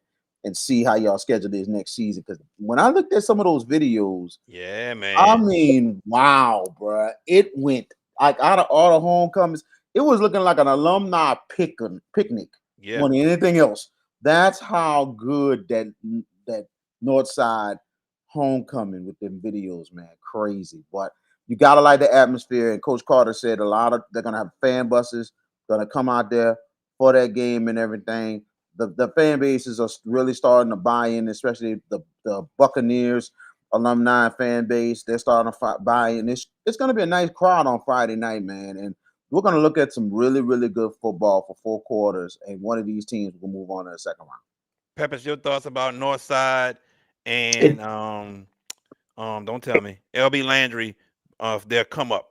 and see how y'all schedule this next season. Because when I looked at some of those videos, Yeah, man. I mean, wow, bro, it went like out of all the homecomings, it was looking like an alumni picnic Yeah. more than anything else. That's how good that Northside homecoming with them videos, man, crazy. But you gotta like the atmosphere. And Coach Carter said they're gonna have fan buses gonna come out there for that game and everything. The fan bases are really starting to buy in, especially the Buccaneers alumni fan base. They're starting to buy in. It's going to be a nice crowd on Friday night, man. And we're going to look at some really, really good football for 4 quarters. And one of these teams will move on to the second round. Peppers, your thoughts about Northside and It, don't tell me LB Landry of their come up.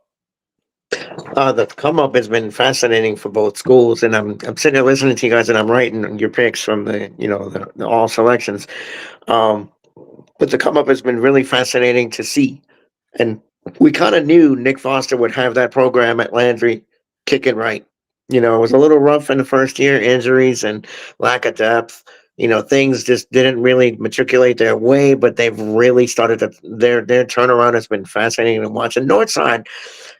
the come up has been fascinating for both schools, and I'm sitting there listening to you guys, and I'm writing your picks from the all selections. Um, but the come up has been really fascinating to see, and we kind of knew Nick Foster would have that program at Landry kicking right. It was a little rough in the first year, injuries and lack of depth. Things just didn't really matriculate their way, but they've really started to their turnaround has been fascinating to watch. And Northside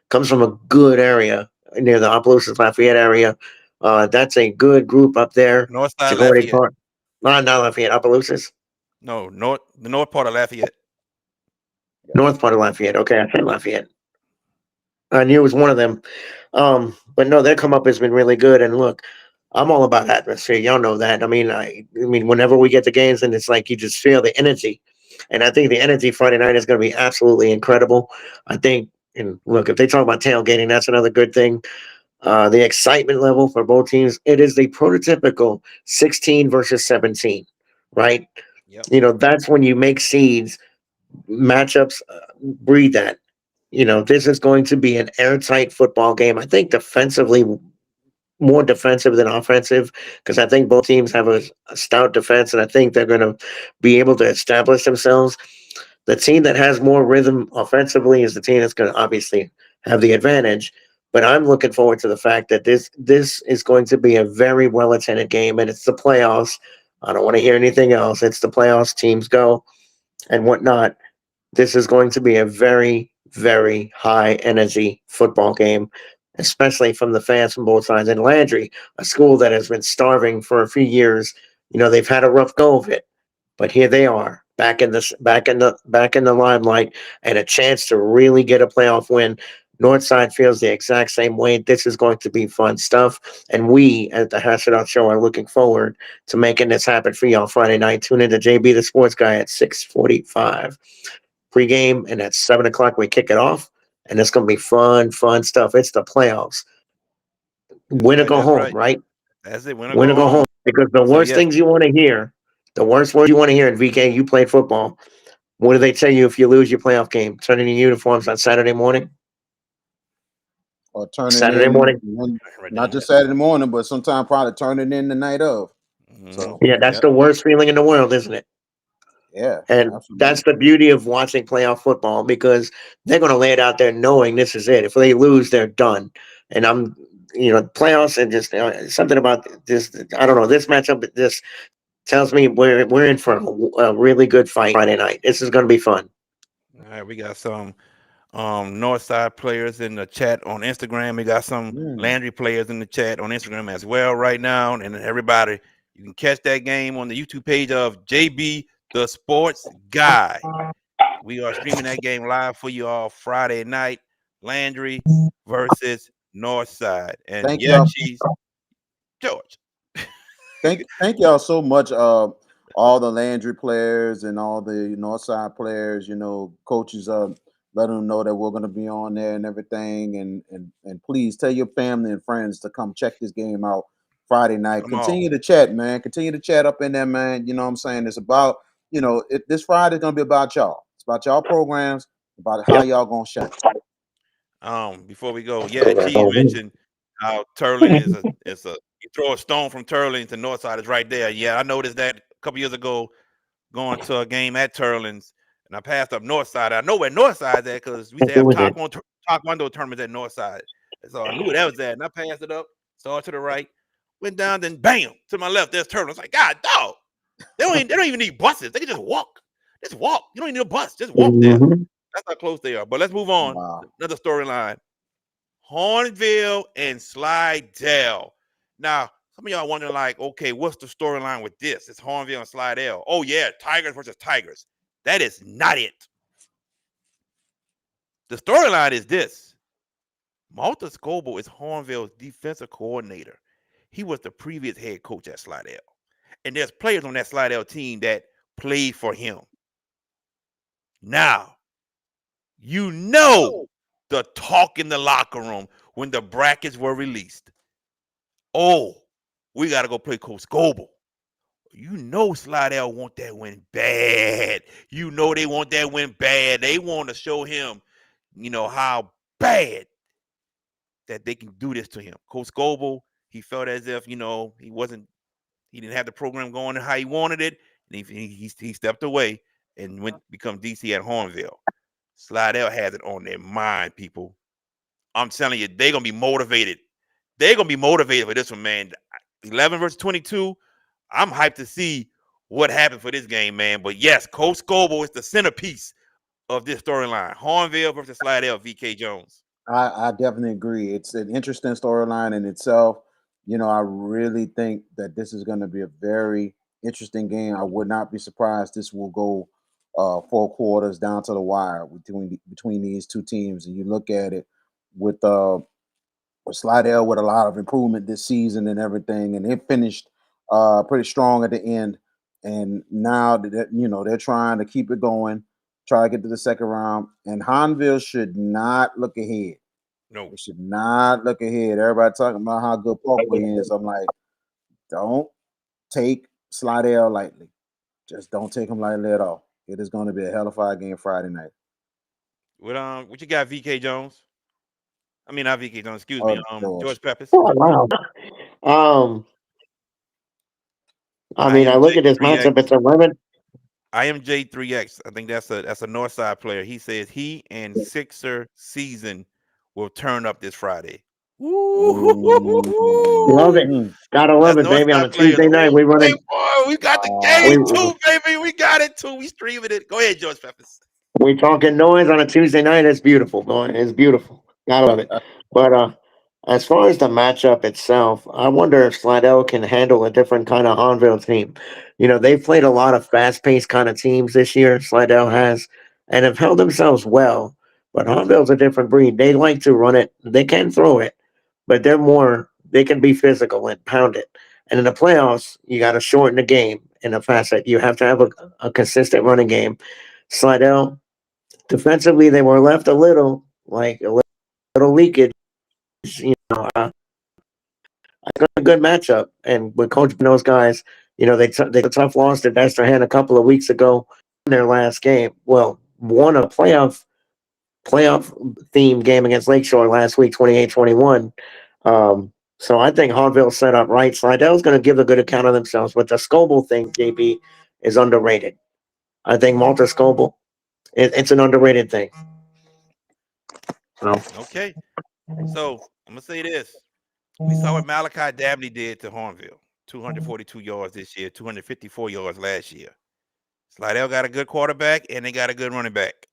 comes from a good area near the Opelousas Lafayette area. That's a good group up there. Northside Chagordy Lafayette. Park. Not Lafayette, Opelousas. No, the north part of Lafayette. North part of Lafayette. Okay, I said Lafayette. I knew it was one of them. But no, their come up has been really good. And look, I'm all about atmosphere. Y'all know that. I mean, whenever we get the games, and it's like you just feel the energy. And I think the energy Friday night is going to be absolutely incredible. I think, and look, if they talk about tailgating, that's another good thing. The excitement level for both teams, it is the prototypical 16 versus 17, right? Yep. That's when you make seeds, matchups breed that. This is going to be an airtight football game. I think defensively, more defensive than offensive, because I think both teams have a stout defense, and I think they're going to be able to establish themselves. The team that has more rhythm offensively is the team that's going to obviously have the advantage. But I'm looking forward to the fact that this is going to be a very well attended game, and it's the playoffs. I don't want to hear anything else. It's the playoffs. Teams go and whatnot. This is going to be a very, very high energy football game, especially from the fans from both sides. And Landry, a school that has been starving for a few years, they've had a rough go of it, but here they are back in the limelight and a chance to really get a playoff win. Northside feels the exact same way. This is going to be fun stuff. And we at the Hash It Out Show are looking forward to making this happen for you on Friday night. Tune in to JB the Sports Guy at 6:45 pregame, and at 7 o'clock we kick it off. And it's going to be fun stuff. It's the playoffs. That's Win or right. go That's home, right. right? That's it. Win or Win go or go home. home. Because the So worst yes, things you want to hear, the worst words you want to hear in VK, you played football. What do they tell you if you lose your playoff game? Turn in your uniforms on Saturday morning? Or turning Saturday in morning? right not then. just Saturday morning, but sometimes probably turning in the night of. So Yeah, that's Yep. the worst feeling in the world, isn't it? yeah, And absolutely. that's the beauty of watching playoff football because they're going to lay it out there knowing this is it. If they lose, they're done. And playoffs and just something about this. I don't know. This matchup just tells me we're in for a really good fight Friday night. This is going to be fun. All right, we got some Northside players in the chat on Instagram. We got some Mm. Landry players in the chat on Instagram as well right now. And everybody, you can catch that game on the YouTube page of JB the Sports Guy. We are streaming that game live for you all Friday night. Landry versus Northside. And Thank yeah, y'all. Cheese, George. Thank y'all so much. All the Landry players and all the Northside players, coaches. Let them know that we're going to be on there and everything. And please tell your family and friends to come check this game out Friday night. Come on. Continue to chat, man. Continue to chat up in there, man. You know what I'm saying? It's about this Friday is going to be about y'all. It's about y'all programs, about how y'all going to shine. Before we go, yeah, Cheese mentioned how Turling is a you throw a stone from Turling to Northside is right there. Yeah, I noticed that a couple years ago going to a game at Turling's and I passed up Northside. I know where Northside's at because we used to have Doing it. taekwondo tournaments at Northside. So I knew where that was at. And I passed it up, saw it to the right, went down, then bam, to my left, there's Turling. I was like, God dog. They don't even need buses. They can just walk. Just walk. You don't need a bus. Just walk there. That's how close they are. But let's move on. Wow. Another storyline. Hornville and Slidell. Now, some of y'all wondering, like, okay, what's the storyline with this? It's Hornville and Slidell. Oh, yeah, Tigers versus Tigers. That is not it. The storyline is this. Malta Scoble is Hornville's defensive coordinator. He was the previous head coach at Slidell. And there's players on that Slidell team that played for him. Now, you know the talk in the locker room when the brackets were released. Oh, we got to go play Coach Scoble. You know Slidell want that win bad. You know they want that win bad. They want to show him, how bad that they can do this to him. Coach Scoble, he felt as if, he didn't have the program going how he wanted it. And he stepped away and went become DC at Hornville. Slidell has it on their mind, people. I'm telling you, they're going to be motivated. They're going to be motivated for this one, man. 11 versus 22. I'm hyped to see what happened for this game, man. But yes, Coach Scoble is the centerpiece of this storyline. Hornville versus Slidell, VK Jones. I definitely agree. It's an interesting storyline in itself. I really think that this is going to be a very interesting game. I would not be surprised this will go 4 quarters down to the wire between these two teams. And you look at it with Slidell with a lot of improvement this season and everything, and they finished pretty strong at the end. And now that they're trying to keep it going, try to get to the second round. And Hornville should not look ahead. No, they should not look ahead. Everybody talking about how good Parkway is. I'm like, don't take Slidell lightly. Just don't take him lightly at all. It is going to be a hell of a fire game Friday night. What you got, VK Jones? I mean, not VK Jones. Excuse me, George Peppers. Oh, wow. I look at this matchup. It's 11. I am J3X. I think that's a Northside player. He says he and Sixer season will turn up this Friday. Love it. Gotta love it, baby. On a Tuesday night, we run it. We got the game too, baby. We got it too. We streaming it. Go ahead, George Peppers. We talking noise on a Tuesday night. It's beautiful, boy. It's beautiful. Gotta love it. But as far as the matchup itself, I wonder if Slidell can handle a different kind of Hornville team. They've played a lot of fast-paced kind of teams this year, Slidell has, and have held themselves well. But Hornville's a different breed. They like to run it. They can throw it, but they can be physical and pound it. And in the playoffs, you got to shorten the game in a facet. You have to have a consistent running game. Slidell, defensively, they were left a little leakage. A good matchup, and with Coach and those guys, they took a tough loss to Destrehan a couple of weeks ago in their last game. Well, won a playoff themed game against Lakeshore last week, 28-21. So I think Hornville's set up right. Slidell's going to give a good account of themselves, but the Scoble thing, JB, is underrated. I think Malta Scoble, it's an underrated thing. Okay. So I'm gonna say this. We saw what Malachi Dabney did to Hornville. 242 yards this year, 254 yards last year. Slidell got a good quarterback, and they got a good running back.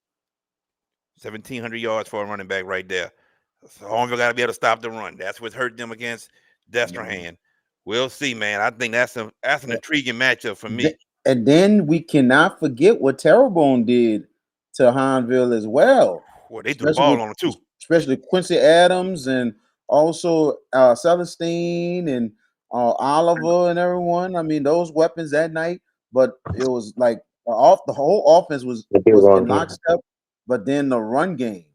1,700 yards for a running back right there. So Hornville got to be able to stop the run. That's what's hurt them against Destrehan. We'll see, man. I think that's an intriguing matchup for me. And then we cannot forget what Terrebonne did to Hornville as well. Well, they threw the ball on them too. Especially Quincy Adams and also Celestine and Oliver and everyone. I mean, those weapons that night. But it was like the whole offense was in lockstep. But then the run game,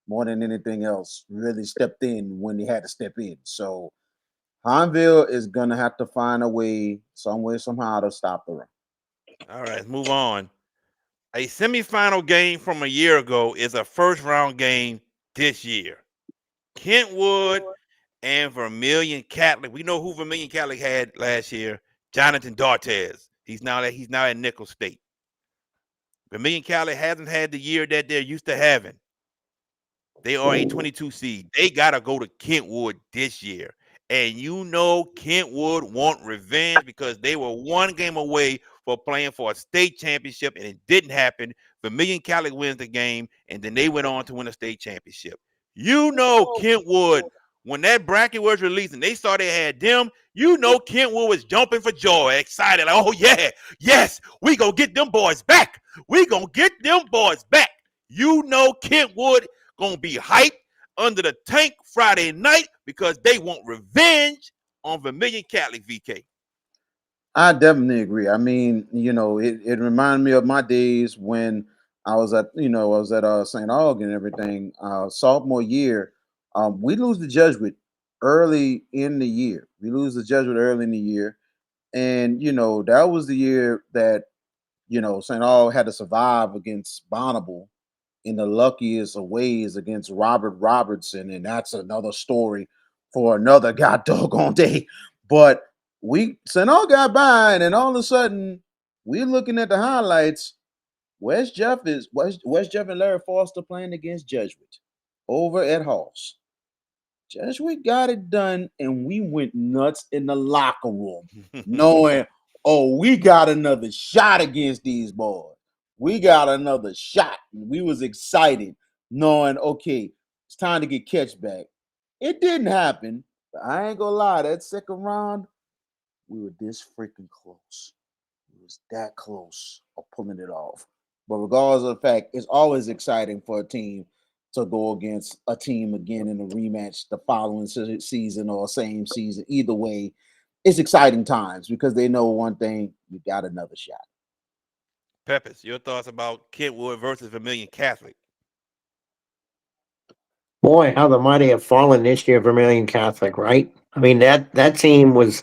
more than anything else, really stepped in when they had to step in. So Hornville is gonna have to find a way, some way, somehow, to stop the run. All right, let's move on. A semifinal game from a year ago is a first-round game this year. Kentwood and Vermilion Catholic. We know who Vermilion Catholic had last year. Jonathan Dartez. He's now at Nicholls State. Vermilion Catholic hasn't had the year that they're used to having. They are a 22 seed. They gotta go to Kentwood this year. And Kentwood want revenge because they were one game away for playing for a state championship, and it didn't happen. Vermilion Catholic wins the game, and then they went on to win a state championship. You know, Kentwood, when that bracket was released and they saw they had them, you know Kentwood was jumping for joy, excited, like, oh yeah, yes, we gonna get them boys back. We gonna get them boys back. You know Kentwood gonna be hyped under the tank Friday night because they want revenge on Vermilion Catholic, VK. I definitely agree. I mean, it reminded me of my days when I was at, St. Aug and everything. Sophomore year, we lose the Jesuit early in the year. And that was the year that St. Aug had to survive against Bonneville in the luckiest of ways against Robert Robertson, and that's another story for another god doggone day. But we St. Aug got by, and then all of a sudden we're looking at the highlights. West Jeff and Larry Foster playing against Jesuit over at Halls. Jesuit got it done, and we went nuts in the locker room, knowing, oh, we got another shot against these boys. We got another shot. We was excited, knowing, okay, it's time to get catch back. It didn't happen, but I ain't gonna lie, that second round, we were this freaking close. It was that close of pulling it off. But regardless of the fact, it's always exciting for a team to go against a team again in a rematch the following season or same season. Either way, it's exciting times because they know one thing: we got another shot. Peppers, your thoughts about Kentwood versus Vermilion Catholic? Boy, how the mighty have fallen this year, Vermilion Catholic, right? I mean, that team was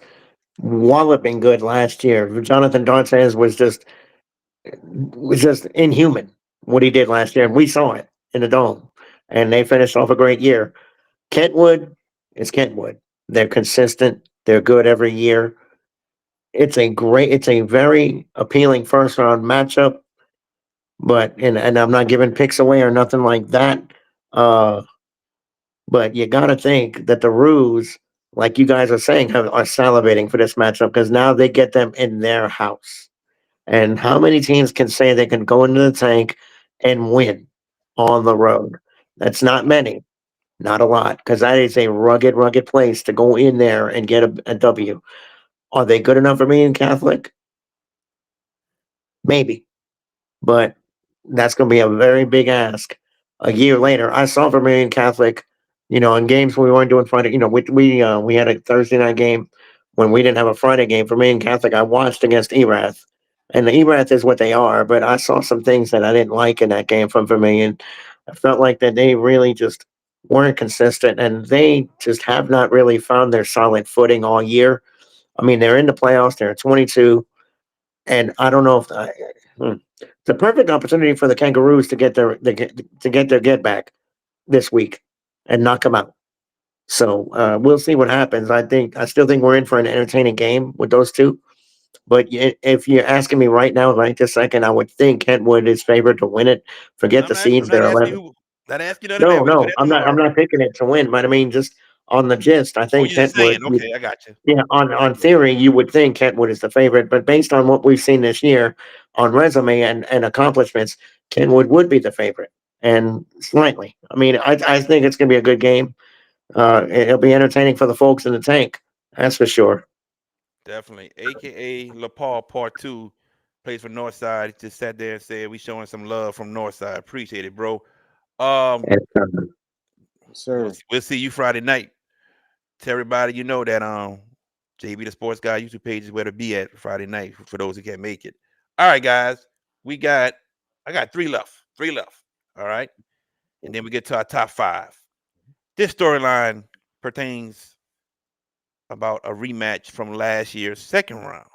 walloping good last year. Jonathan Dartzes was just inhuman what he did last year, and we saw it in the dome. And they finished off a great year. Kentwood is Kentwood. They're consistent. They're good every year. It's a very appealing first round matchup. But and I'm not giving picks away or nothing like that. Uh, but you got to think that the Roos, like you guys are saying, are salivating for this matchup because now they get them in their house. And how many teams can say they can go into the tank and win on the road? That's not many, not a lot, because that is a rugged, rugged place to go in there and get a W. Are they good enough for me in Catholic? Maybe, but that's going to be a very big ask. A year later, I saw Vermilion Catholic, in games we weren't doing Friday. We had a Thursday night game when we didn't have a Friday game. Vermilion Catholic, I watched against Erath, and the Erath is what they are. But I saw some things that I didn't like in that game from Vermilion. I felt like that they really just weren't consistent, and they just have not really found their solid footing all year. I mean, they're in the playoffs. They're at 22. And I don't know if it's a perfect opportunity for the Kangaroos to get their get back this week and knock them out. So we'll see what happens. I still think we're in for an entertaining game with those two. But if you're asking me right now, right this second, I would think Kentwood is favored to win it. Forget the I'm seeds; not they're asking 11. you. Not asking none of No, that. We do no, that I'm not. I'm tomorrow. not picking it to win, but I mean, just on the gist, I Oh, think you're just Kentwood. saying. Okay, I got you. Yeah, on theory, you would think Kentwood is the favorite, but based on what we've seen this year on resume and accomplishments, Kentwood would be the favorite, and slightly. I mean, I think it's going to be a good game. It'll be entertaining for the folks in the tank, that's for sure. Definitely. AKA LaPaul Part 2 plays for Northside. He just sat there and said we showing some love from Northside. Appreciate it, bro. Um, And, Yes, sir. we'll see you Friday night. Tell everybody you know that JB the Sports Guy YouTube page is where to be at Friday night for those who can't make it. All right, guys. I got three left. Three left. All right. And then we get to our top five. This storyline pertains about a rematch from last year's second round,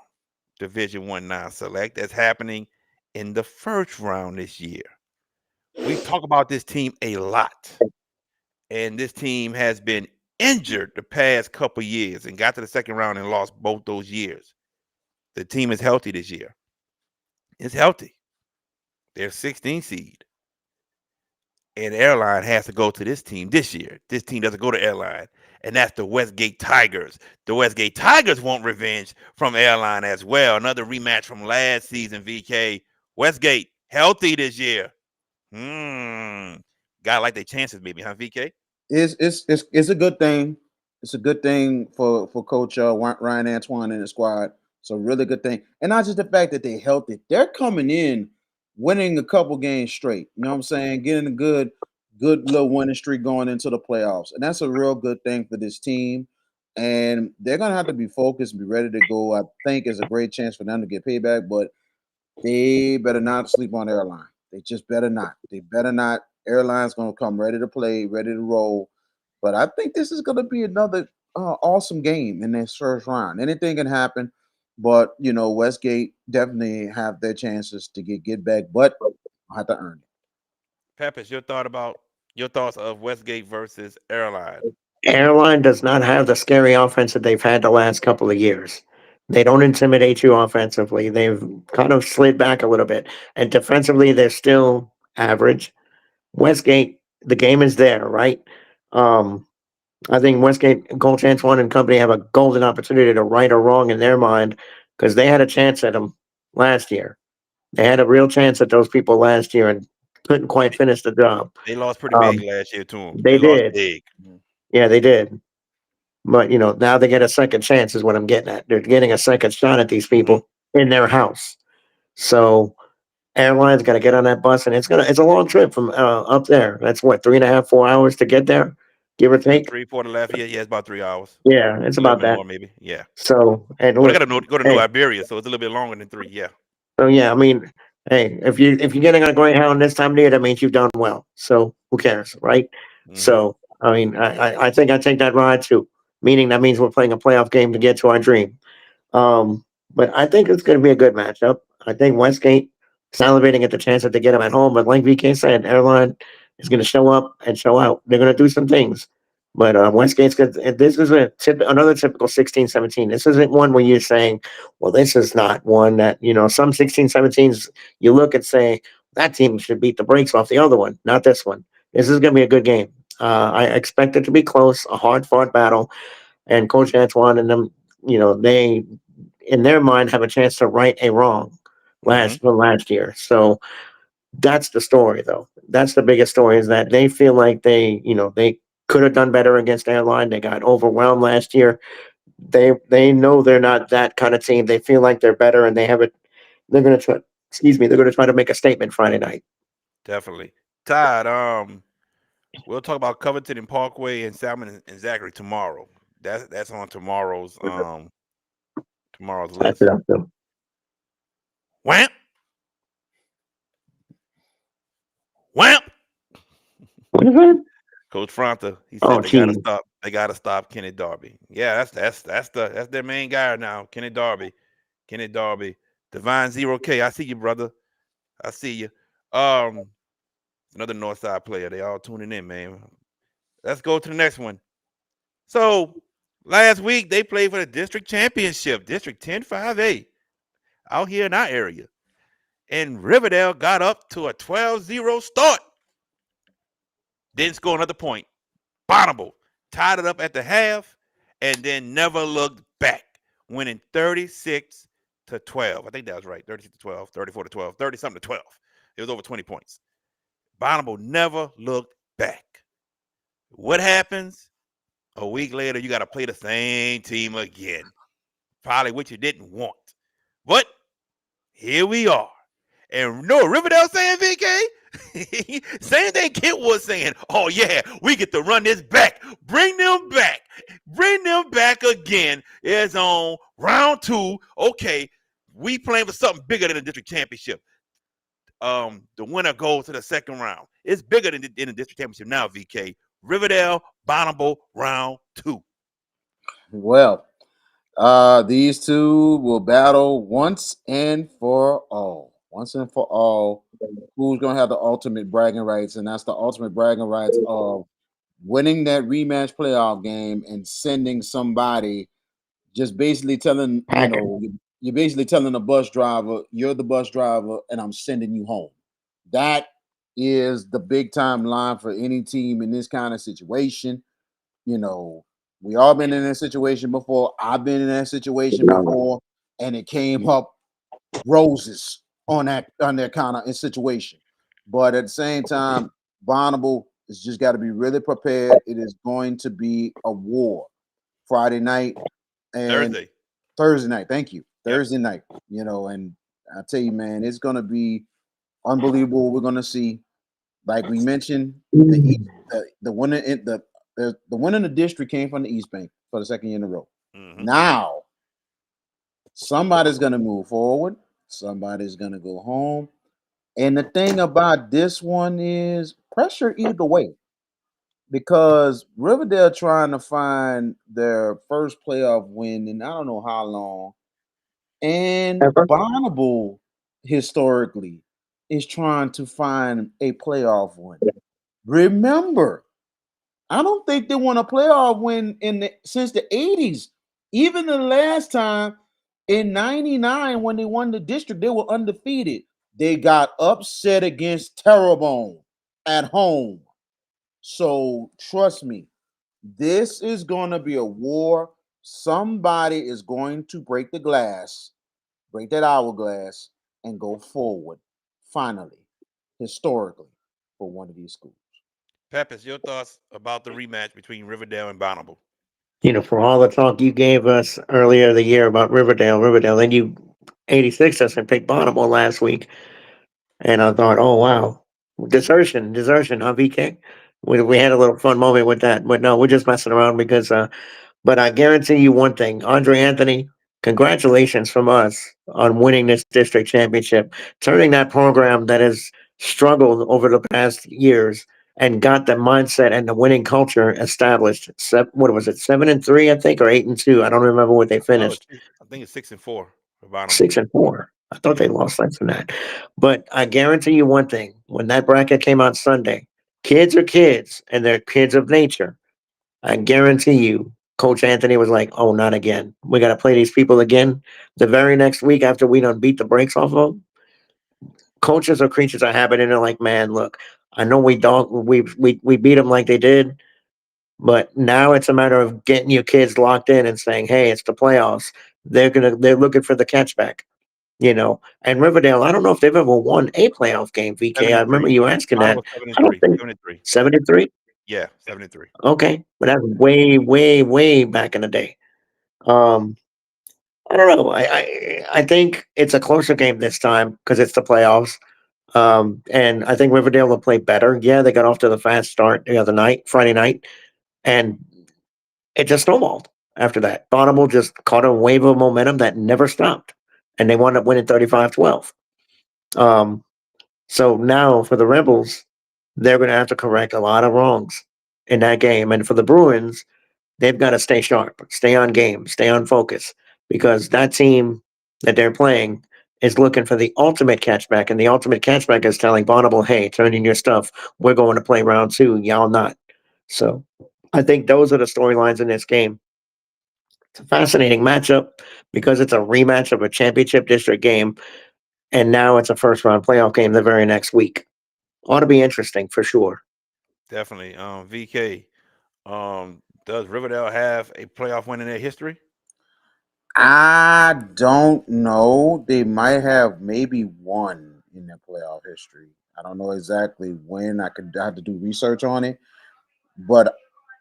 Division One non-select, that's happening in the first round this year. We talk about this team a lot, and this team has been injured the past couple years and got to the second round and lost both those years. The team is healthy this year. It's healthy. They're 16 seed. And Airline has to go to this team this year. This team doesn't go to Airline, and that's the Westgate Tigers. The Westgate Tigers want revenge from Airline as well. Another rematch from last season, VK. Westgate, healthy this year. Got like their chances, maybe, huh, VK? It's a good thing. It's a good thing for Coach Ryan Antoine and the squad. It's a really good thing, and not just the fact that they're healthy. They're coming in, winning a couple games straight. You know what I'm saying? Getting a good little winning streak going into the playoffs, and that's a real good thing for this team. And they're gonna have to be focused, and be ready to go. I think it's a great chance for them to get payback, but they better not sleep on Airline. They just better not. They better not. Airline's going to come ready to play, ready to roll. But I think this is going to be another awesome game in this first round. Anything can happen, but you know Westgate definitely have their chances to get back, but I have to earn it. Peppers, your thoughts of Westgate versus Airline? Airline does not have the scary offense that they've had the last couple of years. They don't intimidate you offensively. They've kind of slid back a little bit. And defensively, they're still average. Westgate, the game is there, right? Um, I think Westgate, Coach Antoine and company have a golden opportunity to right or wrong in their mind because they had a chance at them last year. They had a real chance at those people last year and couldn't quite finish the job. They lost pretty big Um, last year to them. They they lost did. big. Yeah, they did. But now they get a second chance is what I'm getting at. They're getting a second shot at these people in their house. So airline's got to get on that bus, and it's a long trip from up there. That's what 3.5, 4 hours to get there, give or take. 3, 4 to left. Yeah, it's about 3 hours. Yeah, it's A little about bit that. more, maybe. Yeah. So and Well, they look, got to go to New hey, Iberia, so it's a little bit longer than 3. Yeah. so yeah, I mean, hey, if you're getting on a Greyhound this time of year, that means you've done well. So who cares, right? Mm-hmm. So I mean, I think I take that ride too. Meaning that means we're playing a playoff game to get to our dream. But I think it's going to be a good matchup. I think Westgate salivating at the chance that they get them at home, but like VK said, Airline is going to show up and show out. They're going to do some things. But Westgate's good. This is another typical 16-17. This isn't one where you're saying, well, this is not one that, some 16-17s you look and say, that team should beat the brakes off the other one. Not this one. This is going to be a good game. I expect it to be close, a hard fought battle. And Coach Antoine and them, they in their mind have a chance to right a wrong Mm-hmm. from last year. So that's the story, though. That's the biggest story is that they feel like they could have done better against Airline. They got overwhelmed last year. They know they're not that kind of team. They feel like they're better, and they have it. They're going to try. Excuse me. They're going to try to make a statement Friday night. Definitely. Todd, we'll talk about Covington and Parkway and Salmon and Zachary tomorrow. That's on tomorrow's That's list. it up to. Whamp. Whamp. What is that? Coach Fronta, he Oh, said they gotta cheating. stop. They gotta stop Kenny Darby. Yeah, that's their main guy now. Kenny Darby. Kenny Darby. Divine Zero K. I see you, brother. I see you. Another Northside player. They all tuning in, man. Let's go to the next one. So last week they played for the district championship, District 10-5A, out here in our area. And Riverdale got up to a 12-0 start. Didn't score another point. Bonneville tied it up at the half and then never looked back, winning 36-12. I think that was right. 36-12, 34-12, 30-something to 12. It was over 20 points. Bonneville never looked back. What happens? A week later, you got to play the same team again. Probably what you didn't want. But here we are. And no, Riverdale saying, VK? Same thing Kent was saying. Oh, yeah, we get to run this back. Bring them back. Bring them back again. It's on round 2. Okay, we playing for something bigger than the district championship. The winner goes to the second round. It's bigger than the district championship now, VK. Riverdale, Bonneville, round 2. Well, these two will battle once and for all. Once and for all. Who's going to have the ultimate bragging rights? And that's the ultimate bragging rights of winning that rematch playoff game and sending somebody, just basically telling, you're basically telling the bus driver, you're the bus driver, and I'm sending you home. That is the big time line for any team in this kind of situation. You know, we all been in that situation before. I've been in that situation before, and it came up roses on that kind of situation. But at the same time, Bonnable has just got to be really prepared. It is going to be a war Friday night and Thursday night. Thank you. Thursday night. You know, and I tell you, man, it's going to be unbelievable what we're going to see. Like we mentioned, the winner in the winner in the district came from the East Bank for the second year in a row. Mm-hmm. Now somebody's gonna move forward, somebody's gonna go home. And the thing about this one is pressure either way. Because Riverdale trying to find their first playoff win in I don't know how long. And Ever? Bonnable historically is trying to find a playoff win. Remember, I don't think they won a playoff win since the 80s. Even the last time in 99 when they won the district, they were undefeated. They got upset against Terrebonne at home. So trust me, this is going to be a war. Somebody is going to break the glass, break that hourglass, and go forward, finally, historically, for one of these schools. Peppers, your thoughts about the rematch between Riverdale and Bonnable? You know, for all the talk you gave us earlier the year about Riverdale, then you 86 us and picked Bonnable last week. And I thought, oh, wow, desertion, huh, VK? We had a little fun moment with that. But no, we're just messing around because but I guarantee you one thing, Andre Anthony, congratulations from us on winning this district championship, turning that program that has struggled over the past years and got the mindset and the winning culture established. What was it, 7-3, I think, or 8-2? I don't remember what they Oh, finished. I think it's 6-4 for Bonnable. 6-4. I thought Yeah. they lost less than that. But I guarantee you one thing: when that bracket came out Sunday, kids are kids, and they're kids of nature. I guarantee you, Coach Anthony was like, "Oh, not again. We got to play these people again." The very next week after we done beat the brakes off of them, coaches are creatures of habit, and they're like, "Man, look, I know we beat them like they did, but now it's a matter of getting your kids locked in and saying, hey, it's the playoffs. They're looking for the catchback." You know, and Riverdale, I don't know if they've ever won a playoff game, VK. I remember 73. you asking that. Bonnable 7 and I don't 3. think 73. 73. Yeah, 73. Okay, but that's way, way, way back in the day. Um, I don't know. I think it's a closer game this time because it's the playoffs. And I think Riverdale will play better. Yeah, they got off to the fast start the other night, Friday night, and it just snowballed after that. Bonnable just caught a wave of momentum that never stopped, and they wound up winning 35-12. Um, so now for the Rebels, they're going to have to correct a lot of wrongs in that game. And for the Bruins, they've got to stay sharp, stay on game, stay on focus, because that team that they're playing is looking for the ultimate catchback. And the ultimate catchback is telling Bonnable, hey, turn in your stuff. We're going to play round two. Y'all not. So I think those are the storylines in this game. It's a fascinating matchup because it's a rematch of a championship district game. And now it's a first round playoff game the very next week. Ought to be interesting for sure. Definitely. VK. Does Riverdale have a playoff win in their history? I don't know. They might have maybe one in their playoff history. I don't know exactly when. I have to do research on it, but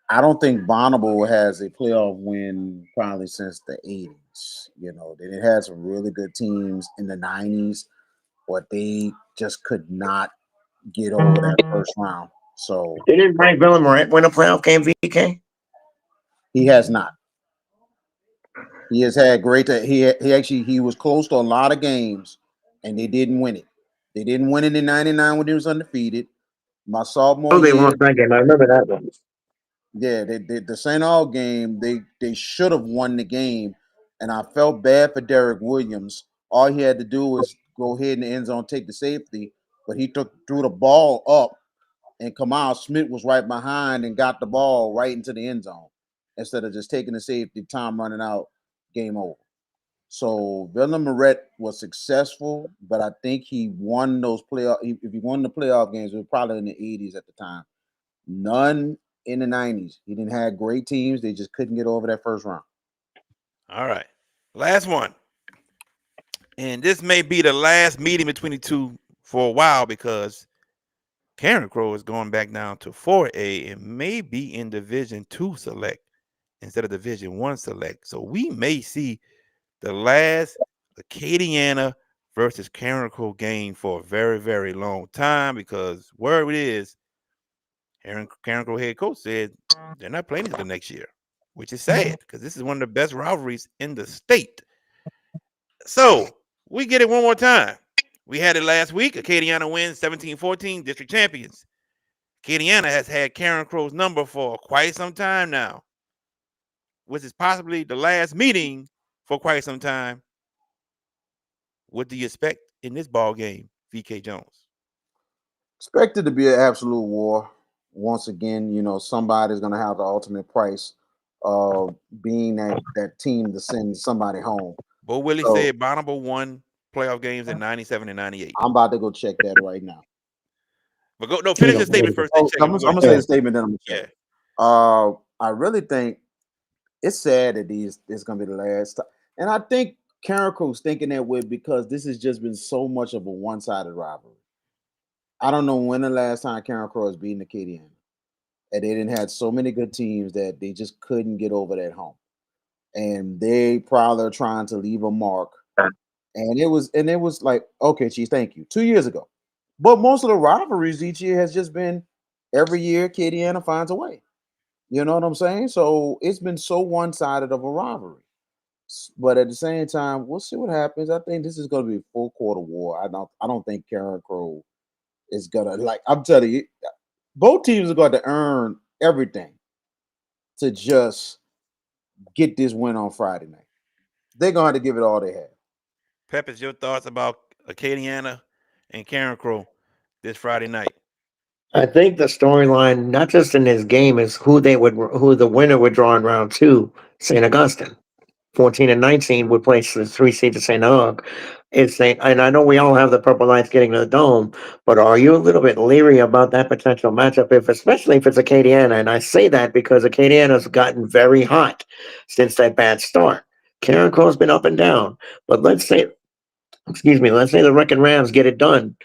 I don't think Bonnable has a playoff win probably since the 80s. You know, they had some really good teams in the 90s, but they just could not get over that first round. So Didn't Frank Villamoret win a playoff game, VK? he has not. He has had great. He was close to a lot of games, and they didn't win it. They didn't win it in '99 when he was undefeated. My sophomore Oh, they year, lost that game. I remember that one. yeah, the St. All game. They should have won the game, and I felt bad for Derek Williams. All he had to do was go ahead in the end zone, take the safety, but he threw the ball up, and Kamal Smith was right behind and got the ball right into the end zone instead of just taking the safety. Time running out, game over. So Villa was successful, but I think he won those playoff. If he won the playoff games, it was probably in the 80s at the time. None in the 90s. He didn't have great teams. They just couldn't get over that first round. All right. Last one. And this may be the last meeting between the two for a while because Karen Crow is going back down to 4A and may be in Division 2 select instead of Division 1 select. So we may see the last Acadiana versus Karen Crow game for a very, very long time because where it is, Karen Crow head coach said they're not playing until the next year, which is sad because this is one of the best rivalries in the state. So we get it one more time. We had it last week. Acadiana wins 17-14, district champions. Acadiana has had Karen Crow's number for quite some time now, which is possibly the last meeting for quite some time. What do you expect in this ball game, VK Jones? Expected to be an absolute war. Once again, somebody's going to have the ultimate price of being that team to send somebody home. Bo Willie said Bonneville won playoff games in 97 and 98. I'm about to go check that right now. But finish the statement first. I'm going to say the statement, then I'm going to check. Yeah. I really think it's sad that it's going to be the last time. And I think Karen Crow's thinking that way because this has just been so much of a one-sided rivalry. I don't know when the last time Karen Crow has beaten Acadiana. And they didn't have so many good teams that they just couldn't get over that hump. And they probably are trying to leave a mark. And it was like, okay, Chief, thank you. 2 years ago. But most of the rivalries each year has just been every year Acadiana finds a way. You know what I'm saying? So it's been so one-sided of a rivalry. But at the same time, we'll see what happens. I think this is going to be a full quarter war. I don't think Karen Crow is gonna, like, I'm telling you, both teams are going to earn everything to just get this win on Friday night. They're going to have to give it all they have. Peppers, your thoughts about Acadiana and Karen Crow this Friday night? I think the storyline, not just in this game, is who the winner would draw in round 2, St. Augustine. 14 and 19 would place the 3 seed to St. Aug. And I know we all have the Purple Knights getting to the Dome, but are you a little bit leery about that potential matchup, especially if it's Acadiana? And I say that because Acadiana's gotten very hot since that bad start. Karen Crow's been up and down, but let's say the Wrecking Rams get it done.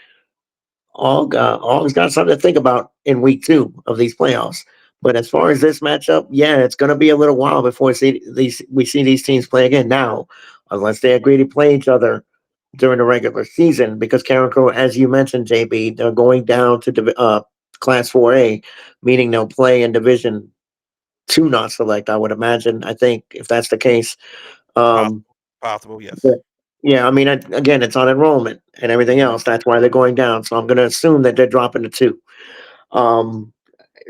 All's got something to think about in week 2 of these playoffs. But as far as this matchup, yeah, it's going to be a little while before we see these teams play again now, unless they agree to play each other during the regular season. Because Karen Crow, as you mentioned, JB, they're going down to Class 4A, meaning they'll play in Division 2 not select, I would imagine. I think if that's the case. Possible, yes. Yeah, I mean, again, it's on enrollment and everything else. That's why they're going down. So I'm going to assume that they're dropping to 2.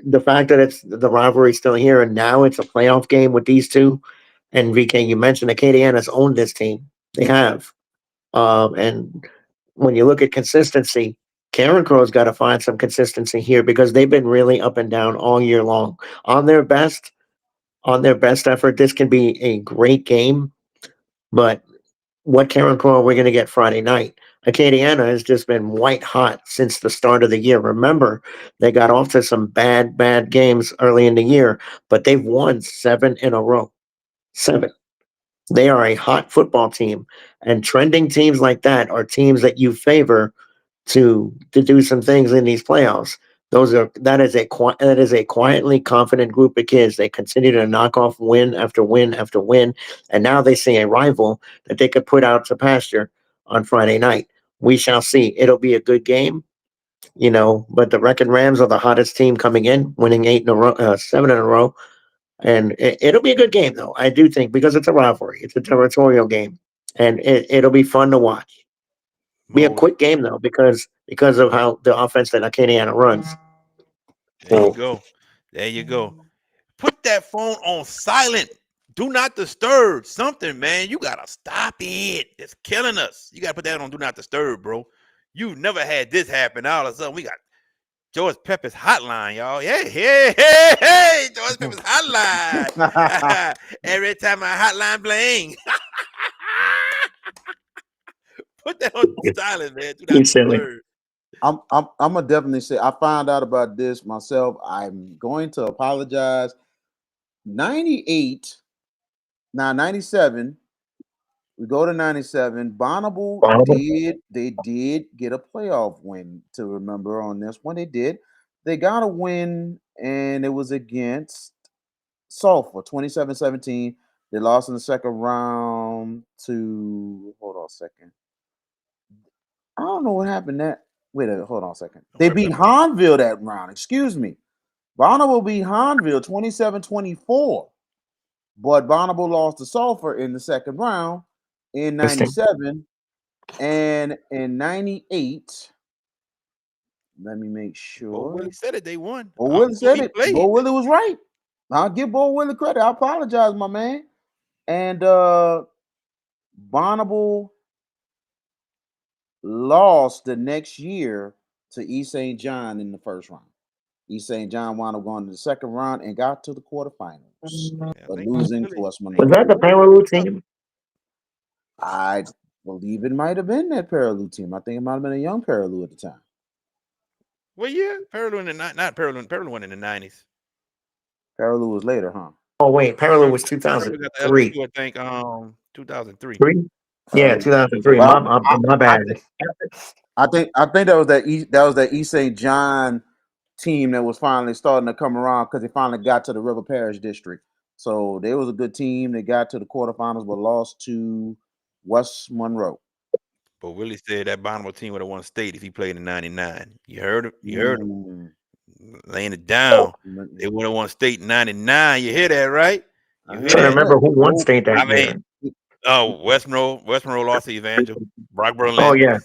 The fact that it's the rivalry still here and now it's a playoff game with these two, and VK, you mentioned Acadiana's owned this team. They have. And when you look at consistency, Karen Crow's got to find some consistency here because they've been really up and down all year long. On their best effort, this can be a great game, but what Karen Crow are we going to get Friday night? Acadiana has just been white hot since the start of the year. Remember, they got off to some bad games early in the year, but they've won 7 in a row. 7. They are a hot football team, and trending teams like that are teams that you favor to do some things in these playoffs. That is a quietly confident group of kids. They continue to knock off win after win after win, and now they see a rival that they could put out to pasture on Friday night. We shall see. It'll be a good game, but the Wrecking Rams are the hottest team coming in, winning 7 in a row, and it'll be a good game though. I do think because it's a rivalry, it's a territorial game, and it'll be fun to watch. Be a quick game though because of how the offense that Acadiana runs. There you go. Put that phone on silent. Do not disturb. Something, man. You gotta stop it. It's killing us. You gotta put that on do not disturb, bro. You've never had this happen. All of a sudden, we got George Pepper's hotline, y'all. Hey, George Pepper's hotline. Every time my hotline bling. Put that on silent, man. Do You not silly. disturb. I'm gonna definitely say I found out about this myself. I'm going to apologize. 98, now 97. We go to 97. Bonneville did get a playoff win to remember on this one. They did. They got a win, and it was against Sulphur, 27-17. They lost in the second round to hold on a second. I don't know what happened that. Wait a hold on a second. They beat Hanville that round. Excuse me. Bonneville beat Hanville 27-24. But Bonneville lost to Sulphur in the second round in Interesting. 97. And in 98, let me make Bo sure. Willie said it. They won. Bo Willie said He it. played. Bo Willie was right. I'll give Bo Willie credit. I apologize, my man. And Bonneville lost the next year to East St. John in the first round. East St. John wound up going to the second round and got to the quarterfinals, Yeah, I but think losing Willie- to West I think Was Monroe. that the Willie Parallel was up. team? I believe it might have been that Parallel team. I think it might have been a young Parallel at the time. What year? Parallel in the not Parallel. Parallel went in the 90s. Parallel was later, huh? Oh wait, Parallel was Parallel got the 2003. LSU, I think 2003. Yeah, 2003. Well, My bad. I think that was that East St. John team that was finally starting to come around because they finally got to the River Parish district. So they was a good team. They got to the quarterfinals, but lost to West Monroe. But Willie said that Bonneville team would have won state if he played in '99. You heard him? You heard him laying it down. They would have won state in '99. You hear that, right? You I'm hear trying to that? remember who won state that year. Oh, West Monroe lost to Evangel. Brock Berlin. Oh yeah.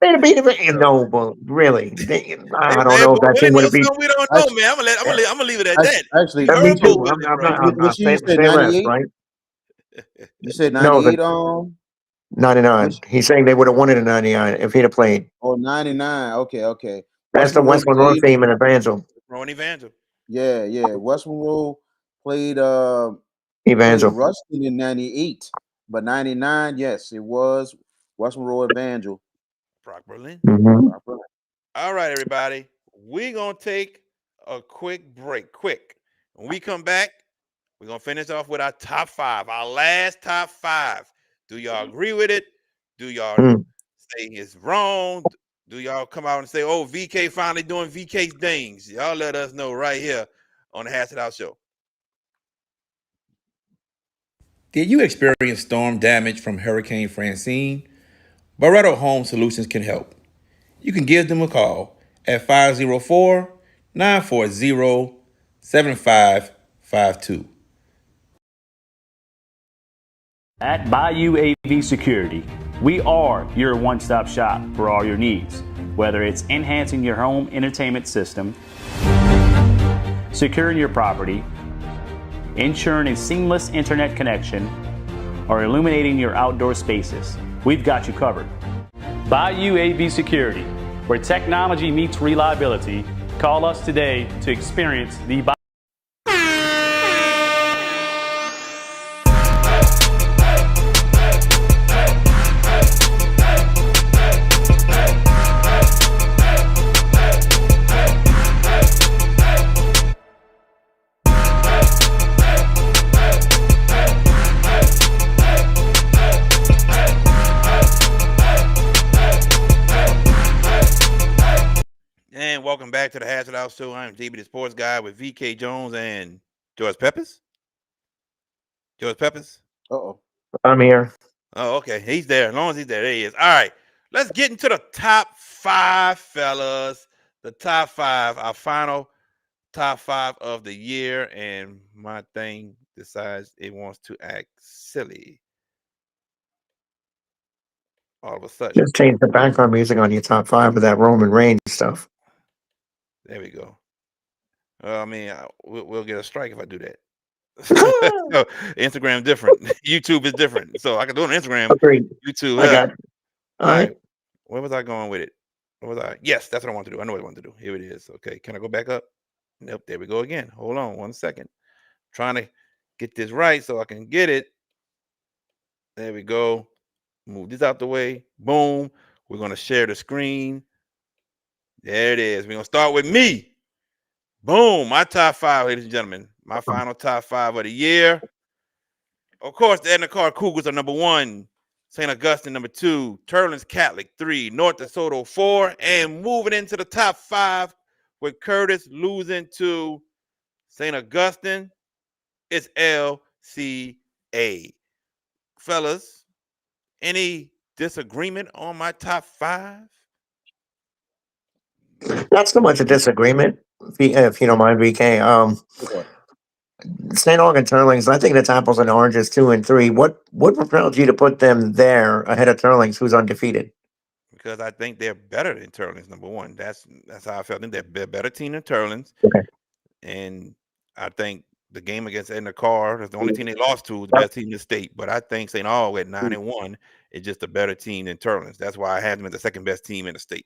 They'd beat him. No, but really, I don't know if that team would have beat. Something we don't know, man. I'm gonna leave it at that. Actually, You Me heard Bo too. Willie, bro. I'm not What you said, say less, 98? right? You said No, 98 99. He's saying they would have won it in 99 if he'd have played. or 99. Okay. That's the West Monroe team in Evangel. Ron Evangel. Yeah. West Monroe played Evangel. Ruston in 98, but 99, yes, it was West Monroe Evangel. Brock Berlin. Mm-hmm. All right, everybody. We're gonna take a quick break. Quick. When we come back, we're gonna finish off with our top 5, our last top 5. Do y'all agree with it? Do y'all say it's wrong? Do y'all come out and say, "Oh, VK finally doing VK things"? Y'all let us know right here on the Hash It Out Show. Did you experience storm damage from Hurricane Francine? Barretto Home Solutions can help. You can give them a call at 504-940-7552. At Bayou AV Security, we are your one-stop shop for all your needs, whether it's enhancing your home entertainment system, securing your property, ensuring a seamless internet connection, or illuminating your outdoor spaces. We've got you covered. Bayou AV Security, where technology meets reliability. Call us today to experience the And welcome back to the Hash It Out Show. I'm JB the Sports Guy with VK Jones and George Peppers. George Peppers? Uh-oh. I'm here. Oh, okay. He's there. As long as he's there, there he is. All right. Let's get into the top 5, fellas. The top 5, our final top 5 of the year. And my thing decides it wants to act silly. All of a sudden. Just change the background music on your top 5 with that Roman Reigns stuff. There we go. I mean, we'll get a strike if I do that. So, Instagram different. YouTube is different. So I can do it on Instagram. Agreed. YouTube. I got it. All right. Where was I going with it? What was I? Yes, that's what I want to do. I know what I want to do. Here it is. Okay. Can I go back up? Nope. There we go again. Hold on 1 second. Trying to get this right so I can get it. There we go. Move this out the way. Boom. We're gonna share the screen. There it is. We're gonna start with me. Boom. My top five, ladies and gentlemen. My final top five of the year. Of course, the Edna Car Cougars are number one. St. Augustine number two. Turlings Catholic 3. North DeSoto 4. And moving into the top five with Curtis losing to St. Augustine, it's LCA. Fellas, any disagreement on my top five? Not so much a disagreement, if you don't mind, VK. St. Augustine Turlings, I think it's apples and oranges 2 and 3. What propelled you to put them there ahead of Turlings, who's undefeated? Because I think they're better than Turlings, number one. That's how I felt. I think they're a better team than Turlings. Okay. And I think the game against Edna Carr, that's the only team they lost to, was the best team in the state. But I think St. Aug at 9-1 is just a better team than Turlings. That's why I had them as the second best team in the state.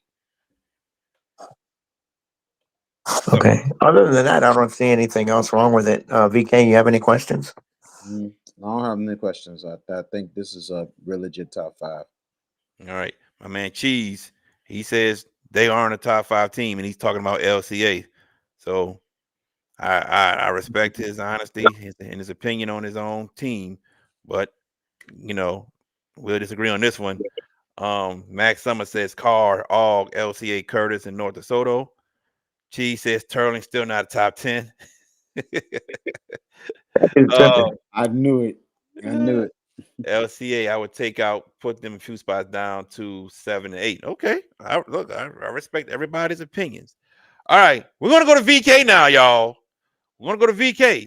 Okay. Other than that, I don't see anything else wrong with it. VK, you have any questions? I don't have any questions. I think this is a real legit top five. All right. My man Cheese, he says they aren't a top five team, and he's talking about LCA. So I respect his honesty and his opinion on his own team, but we'll disagree on this one. Max Summer says Carr, Aug, LCA, Curtis, and North DeSoto. Cheese says Turling still not a top 10. I knew it. I knew it. LCA, I would put them a few spots down to 7 and 8. Okay. I respect everybody's opinions. All right. We're going to go to VK now, y'all. We're going to go to VK.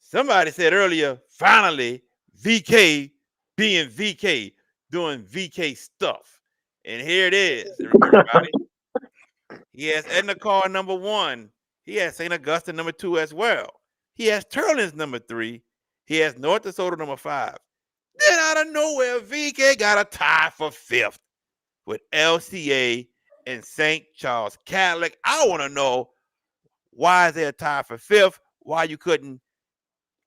Somebody said earlier, finally, VK being VK, doing VK stuff. And here it is, everybody. He has Edna Carr number 1. He has St. Augustine number 2 as well. He has Turlings number 3. He has North DeSoto number 5. Then out of nowhere, VK got a tie for 5th with LCA and St. Charles Catholic. I want to know, why is there a tie for 5th? Why you couldn't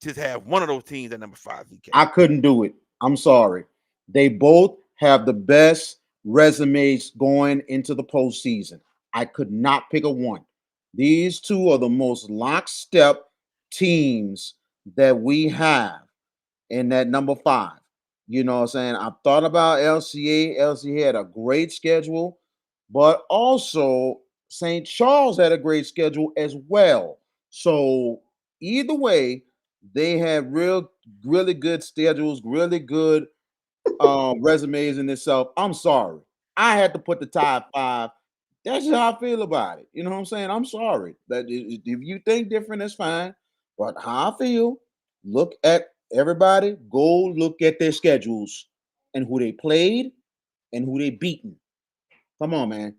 just have one of those teams at number 5, VK? I couldn't do it. I'm sorry. They both have the best resumes going into the postseason. I could not pick a one. These two are the most lockstep teams that we have in that number 5. You know what I'm saying? I thought about LCA. LCA had a great schedule, but also St. Charles had a great schedule as well. So either way, they had really good schedules, really good resumes in itself. I'm sorry. I had to put the top 5. That's just how I feel about it. You know what I'm saying? I'm sorry. That if you think different, that's fine. But how I feel, look at everybody, go look at their schedules and who they played and who they beaten. Come on, man.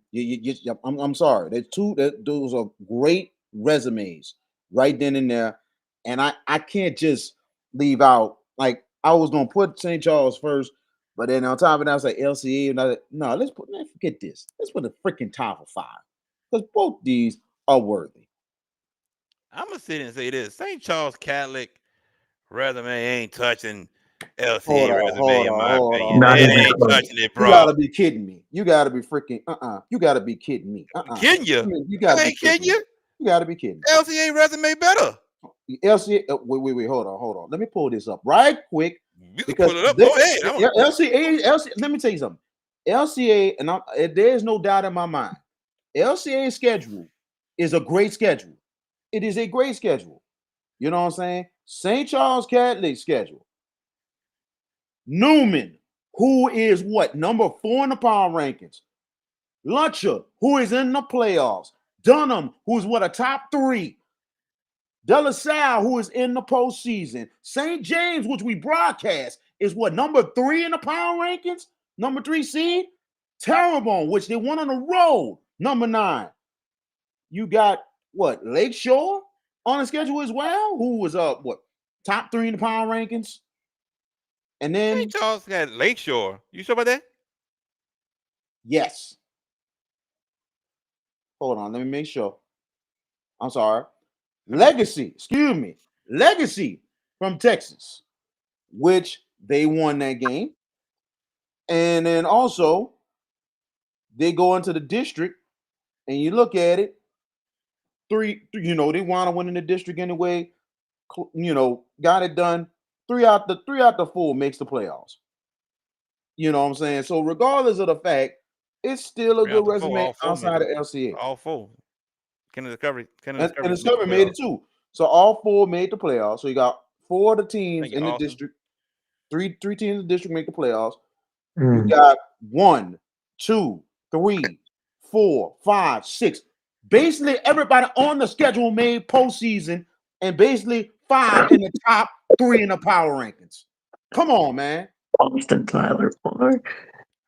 I'm sorry. Those are great resumes right then and there. And I can't just leave out, like, I was gonna put St. Charles first, but then on top of that, I was like LCA, and no, let's forget this. Let's put the freaking top of 5. Because both these are worthy. I'm gonna sit and say this: St. Charles Catholic resume ain't touching LCA resume in my opinion. It ain't touching it, bro. You gotta be kidding me. You gotta be freaking You gotta be kidding me. Kidding you? You gotta be kidding you. You gotta be kidding me. LCA resume better. LCA. Wait. Hold on. Let me pull this up right quick. You can pull it up. Go ahead. LCA. Let me tell you something. LCA, and there's no doubt in my mind. LCA's schedule is a great schedule. It is a great schedule. You know what I'm saying? St. Charles Catholic schedule. Newman, who is what? Number 4 in the power rankings. Luncher, who is in the playoffs. Dunham, who's what, a top 3. De La Salle, who is in the postseason. St. James, which we broadcast, is what, number 3 in the power rankings? Number 3 seed. Terrebonne, which they won on the road, number 9. You got what, Lakeshore on the schedule as well, who was what, top 3 in the power rankings. And then St. Charles got Lakeshore. You sure about that? Yes. Hold on, let me make sure. I'm sorry. Legacy from Texas, which they won that game. And then also, they go into the district, and you look at it. They want to win in the district anyway. Got it done. Three out the 4 makes the playoffs. You know what I'm saying? So regardless of the fact, it's still a good resume outside of LCA. All 4. Kennedy Discovery. And Discovery made it too. So all 4 made the playoffs. So you got 4 of the teams in the district. Three teams in the district make the playoffs. You got 1, 2, 3, 4, 5, 6. Basically, everybody on the schedule made postseason, and basically 5 in the top 3 in the power rankings. Come on, man. Austin Tyler. All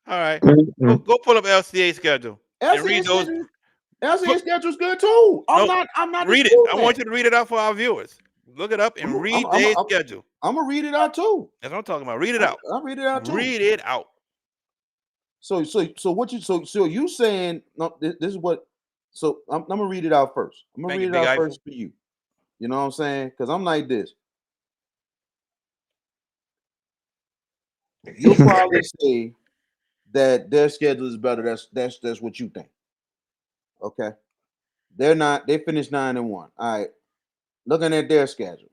right. Go pull up LCA schedule. And read those. LCA schedule's good too. I'm not read it. I want you to read it out for our viewers. Look it up and read their schedule. I'm gonna read it out too. That's what I'm talking about. Read it out. I'll read it out too. Read it out. So you saying no, this is what. So I'm gonna read it out first. I'm gonna read it out first for you. You know what I'm saying? Because I'm like this. You'll probably say that their schedule is better. That's what you think. Okay. They're not. They finished 9-1. All right. Looking at their schedule.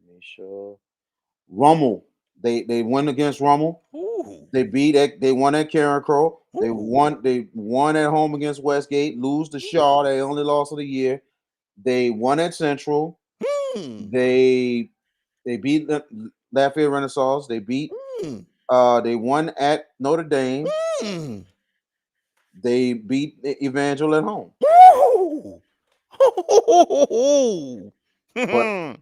Make sure. Rummel. They won against Rummel. Ooh. They won at Karen Crow. Ooh. They won at home against Westgate. Lose to Shaw. They only lost of the year. They won at Central. They beat the Lafayette Renaissance. They beat. They won at Notre Dame. They beat Evangel at home.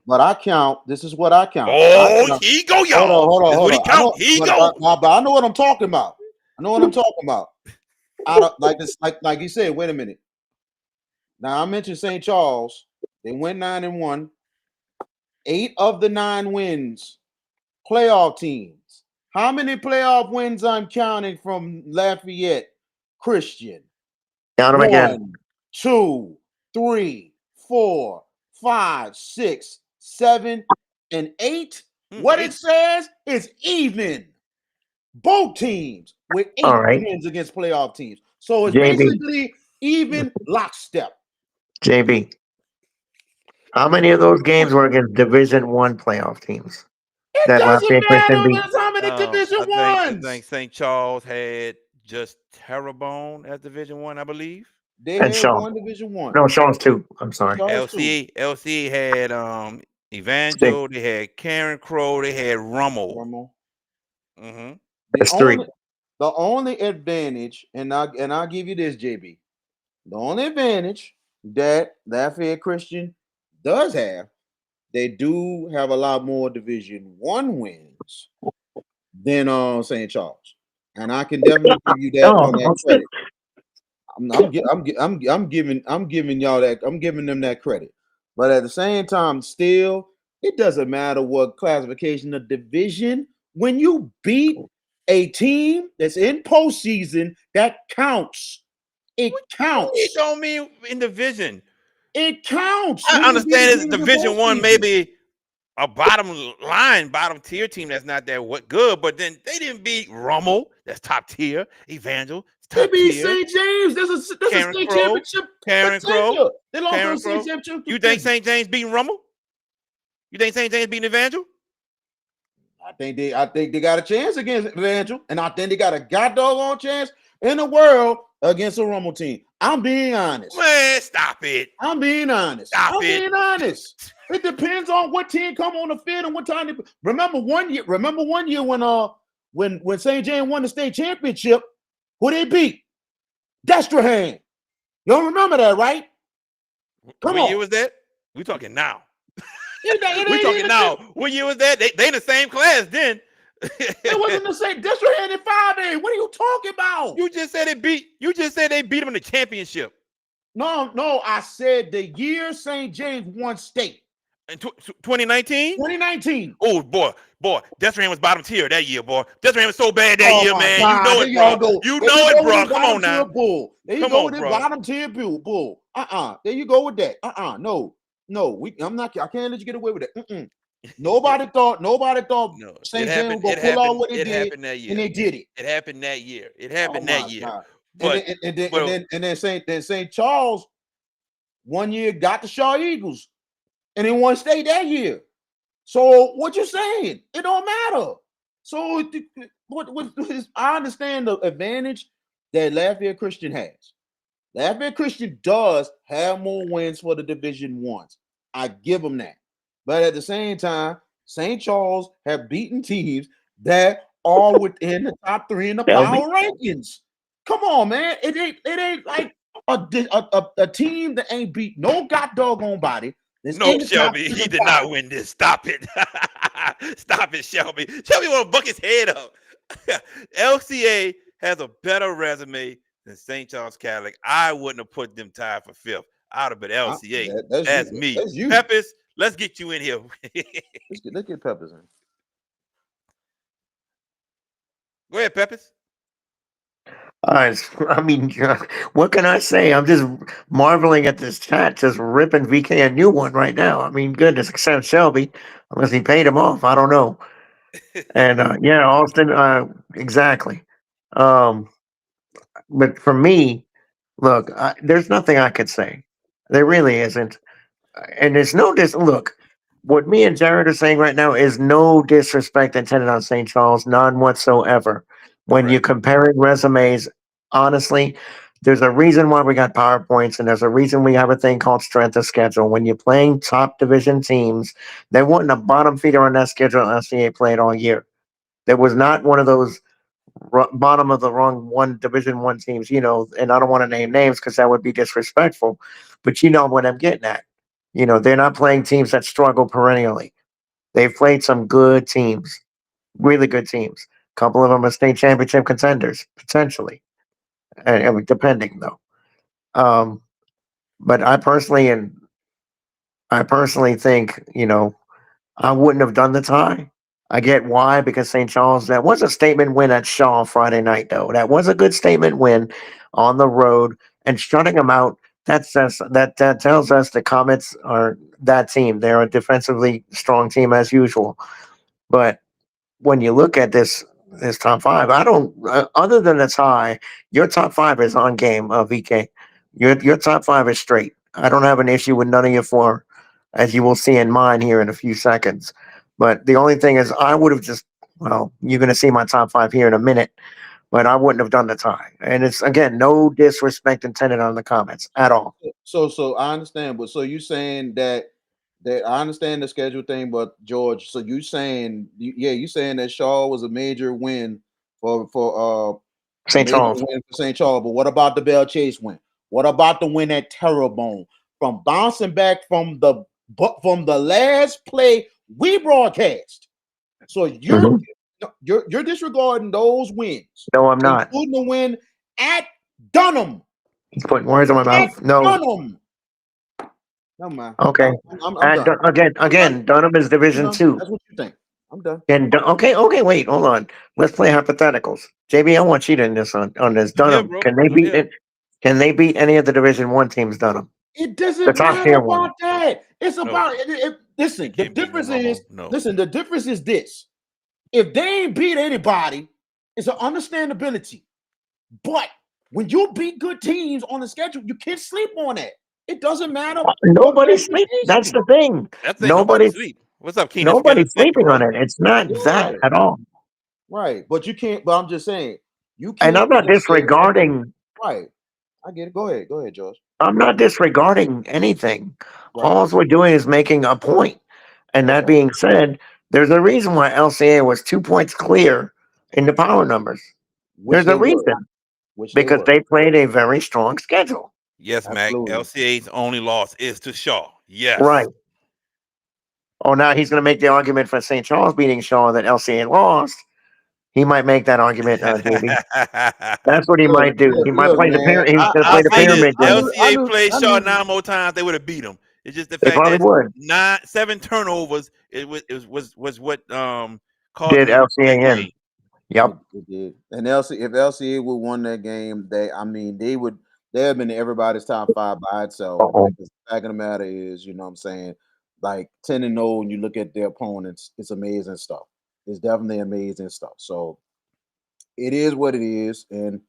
But I count. This is what I count. Here you go, y'all. Hold on. What he count? Here you go. But I know what I'm talking about. Like you said. Wait a minute. Now I mentioned St. Charles. They went 9-1. 8 of the 9 wins, playoff teams. How many playoff wins I'm counting from Lafayette Christian? Count them again. 1, 2, 3, 4, 5, 6, 7, and 8. What it says is even. Both teams with 8 wins against playoff teams. So it's basically even lockstep. JB, how many of those games were against Division I playoff teams? It doesn't matter how many Division Ones. I think St. Charles had just Terrebonne as Division I believe. They had one Division I. No, Sean's 2. I'm sorry. LCA had Evangel. They had Karen Crow. They had Rummel. That's 3. The only advantage, and I'll give you this, JB. The only advantage that Lafayette Christian does have, they do have a lot more Division I wins than St. Charles, and I can definitely give you that on that credit. I'm giving y'all that. I'm giving them that credit, but at the same time, still, it doesn't matter what classification of division. When you beat a team that's in postseason, that counts. It counts. It don't mean in division. It counts. I understand it's Division I, maybe a bottom tier team that's not that good, but then they didn't beat Rummel, that's top tier. Evangel, they beat St. James. That's a state championship. Karen Crow. They lost to a state championship. You think St. James beating Rummel? You think St. James beating Evangel? I think they got a chance against Evangel, and I think they got a goddamn chance in the world against a Rummel team. I'm being honest. Man, stop it. I'm being honest. I'm being honest. It depends on what team come on the field and what time. Remember one year when St. James won the state championship, who they beat? Destrehan. You don't remember that, right? What year was that? We talking now. We talking now. What year was that? They in the same class then. It wasn't the same. Destrehan in 5A. What are you talking about? You just said they beat them in the championship. No. I said the year St. James won state. In 2019? 2019. Oh boy, Destrehan was bottom tier that year, boy. Destrehan was so bad that year, man. God. You know it, bro. You know it, bro. Come on now. There you go with the bottom tier bull. There you go with that. No. I can't let you get away with it. Nobody thought No, it St. James was happened. gonna It pull out happened. what they It did, happened that and year. they did it. It happened that year. It Oh happened that my year. God! But And then St. Charles one year got the Shaw Eagles, and then one state that year. So what you saying? It don't matter. So what is, I understand the advantage that Lafayette Christian has. Lafayette Christian does have more wins for the Division Ones. I give them that. But at the same time, St. Charles have beaten teams that are within the top 3 in the Shelby. power rankings. Come on, man. It ain't like a team that ain't beat no god doggone body. That's no, in the top Shelby, 3 he in did power. not win this. Stop it. Stop it, Shelby. Shelby want to buck his head up. LCA has a better resume than St. Charles Catholic. I wouldn't have put them tied for 5th. I'd have been LCA. That's That's you. me. That's you. Peppers, let's get you in here. Let's get Peppers in. Go ahead, Peppers. I mean, what can I say? I'm just marveling at this chat, just ripping VK a new one right now. I mean, goodness, except Shelby, unless he paid him off. I don't know. And yeah, Austin, exactly. Um, but for me, look, there's nothing I could say. There really isn't. And there's no look. What me and Jared are saying right now is no disrespect intended on St. Charles, none whatsoever. When you're Correct. comparing resumes, honestly, there's a reason why we got PowerPoints, and there's a reason we have a thing called strength of schedule. When you're playing top division teams, they weren't a bottom feeder on that schedule SCA played all year. There was not one of those bottom of the wrong one division one teams, and I don't want to name names because that would be disrespectful, but you know what I'm getting at. They're not playing teams that struggle perennially. They've played some good teams, really good teams. A couple of them are state championship contenders, potentially, and depending though. Um, but I personally think, I wouldn't have done the tie. I get why, because St. Charles, that was a statement win at Shaw Friday night, though. That was a good statement win on the road, and shutting them out. That says that tells us the Comets are that team. They're a defensively strong team as usual. But when you look at this top five, I don't. Other than the tie, your top five is on game. VK, your top five is straight. I don't have an issue with none of your four, as you will see in mine here in a few seconds. But the only thing is, I would have just. Well, you're going to see my top five here in a minute, but I wouldn't have done the tie. And it's again no disrespect intended on the comments at all. So I understand, but so you saying that I understand the schedule thing, but George, so you saying you saying that Shaw was a major win for a St. major Charles. win for St. Charles, but what about the Bell Chase win? What about the win at Terrebonne? From bouncing back from the last play we broadcast. So Mhm. you're disregarding those wins, No, I'm not. including the win at Dunham. He's putting words in my At mouth. No. Dunham. Never mind. Okay. I'm done. I'm done. Again, Dunham is I'm Division done. Two. That's what you think. I'm done. Okay, wait, hold on. Let's play hypotheticals. JB, I want you to in this on this. I'm here, Dunham. bro. Can they I'm beat here. it? Can they beat any of the Division One teams? Dunham, It the doesn't top matter tier one. about that. It's No, about they listen. The can't beat no difference is more. No. listen. The difference is this: if they ain't beat anybody, it's an understandability. But when you beat good teams on the schedule, you can't sleep on that. It doesn't matter what Nobody's sleep. That's classification. the thing. That's ain't nobody Nobody's sleep. What's up, Keenan? Skinner? nobody's Thank you, sleeping on brother. it. It's not that Right, at all. right. But you can't. But I'm just saying, you And can't I'm not just say disregarding. right. I get it. Go ahead, George. I'm not disregarding anything. Right. All we're doing is making a point. And that Okay. being said, there's a reason why LCA was 2 points clear in the power numbers. Which There's a they were. reason Which they because were. they played a very strong schedule. Yes, Mac. Absolutely. LCA's only loss is to Shaw. Right. Yes. Oh, now he's going to make the argument for St. Charles beating Shaw that LCA lost. He might make that argument, JB. That's what he might do. He might Look, play the man. pyramid. He's going to play I'll the say this: pyramid game. LCA played I Shaw knew 9 more times, they would have beat him. It's just the They fact probably that would. 7 turnovers. It was what caused Did them to lose that LCA in? game. Yep. it did. And if LCA would won that game, they have been in everybody's top five by itself. Uh-oh. Because the fact of the matter is, you know what I'm saying, like 10-0, and you look at their opponents, it's amazing stuff. It's definitely amazing stuff. So it is what it is, and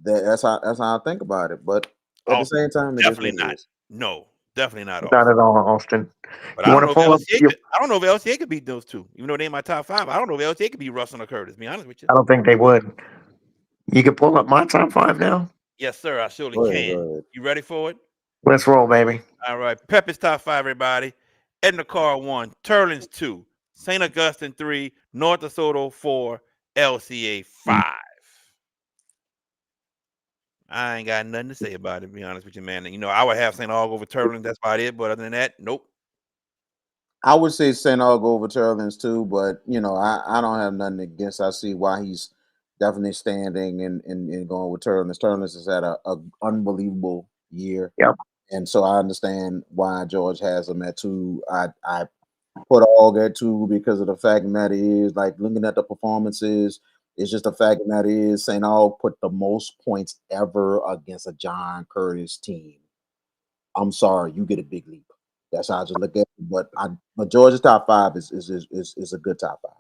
that's how I think about it. But at the Oh, same time, it is definitely what it not. is. No, definitely not Not Austin. at all, Austin. But You I don't want know to if pull up? LCA could. I don't know if LCA could beat those two. Even though they're in my top 5, I don't know if LCA could beat Russell or Curtis. To be honest with you. I don't think they would. You can pull up my top 5 now. Yes, sir. I surely Go ahead, can. go ahead. You ready for it? Let's roll, baby. All right. Pepper's top 5, everybody. Edna Carr 1, Turlins 2, St. Augustine 3, North DeSoto 4, LCA 5. I ain't got nothing to say about it, to be honest with you, man. You know, I would have St. Aug over Turlins. That's about it. But other than that, nope. I would say St. Aug over Turlins too, but I don't have nothing against. I see why he's definitely standing and going with Turlins. Turlins has had a unbelievable year, Yep. and so I understand why George has him at 2. I put Aug at 2 because of the fact that is like looking at the performances. It's just the fact that is St. Aug put the most points ever against a John Curtis team. I'm sorry, you get a big leap. That's how I just look at it. But Georgia's top 5 is a good top 5.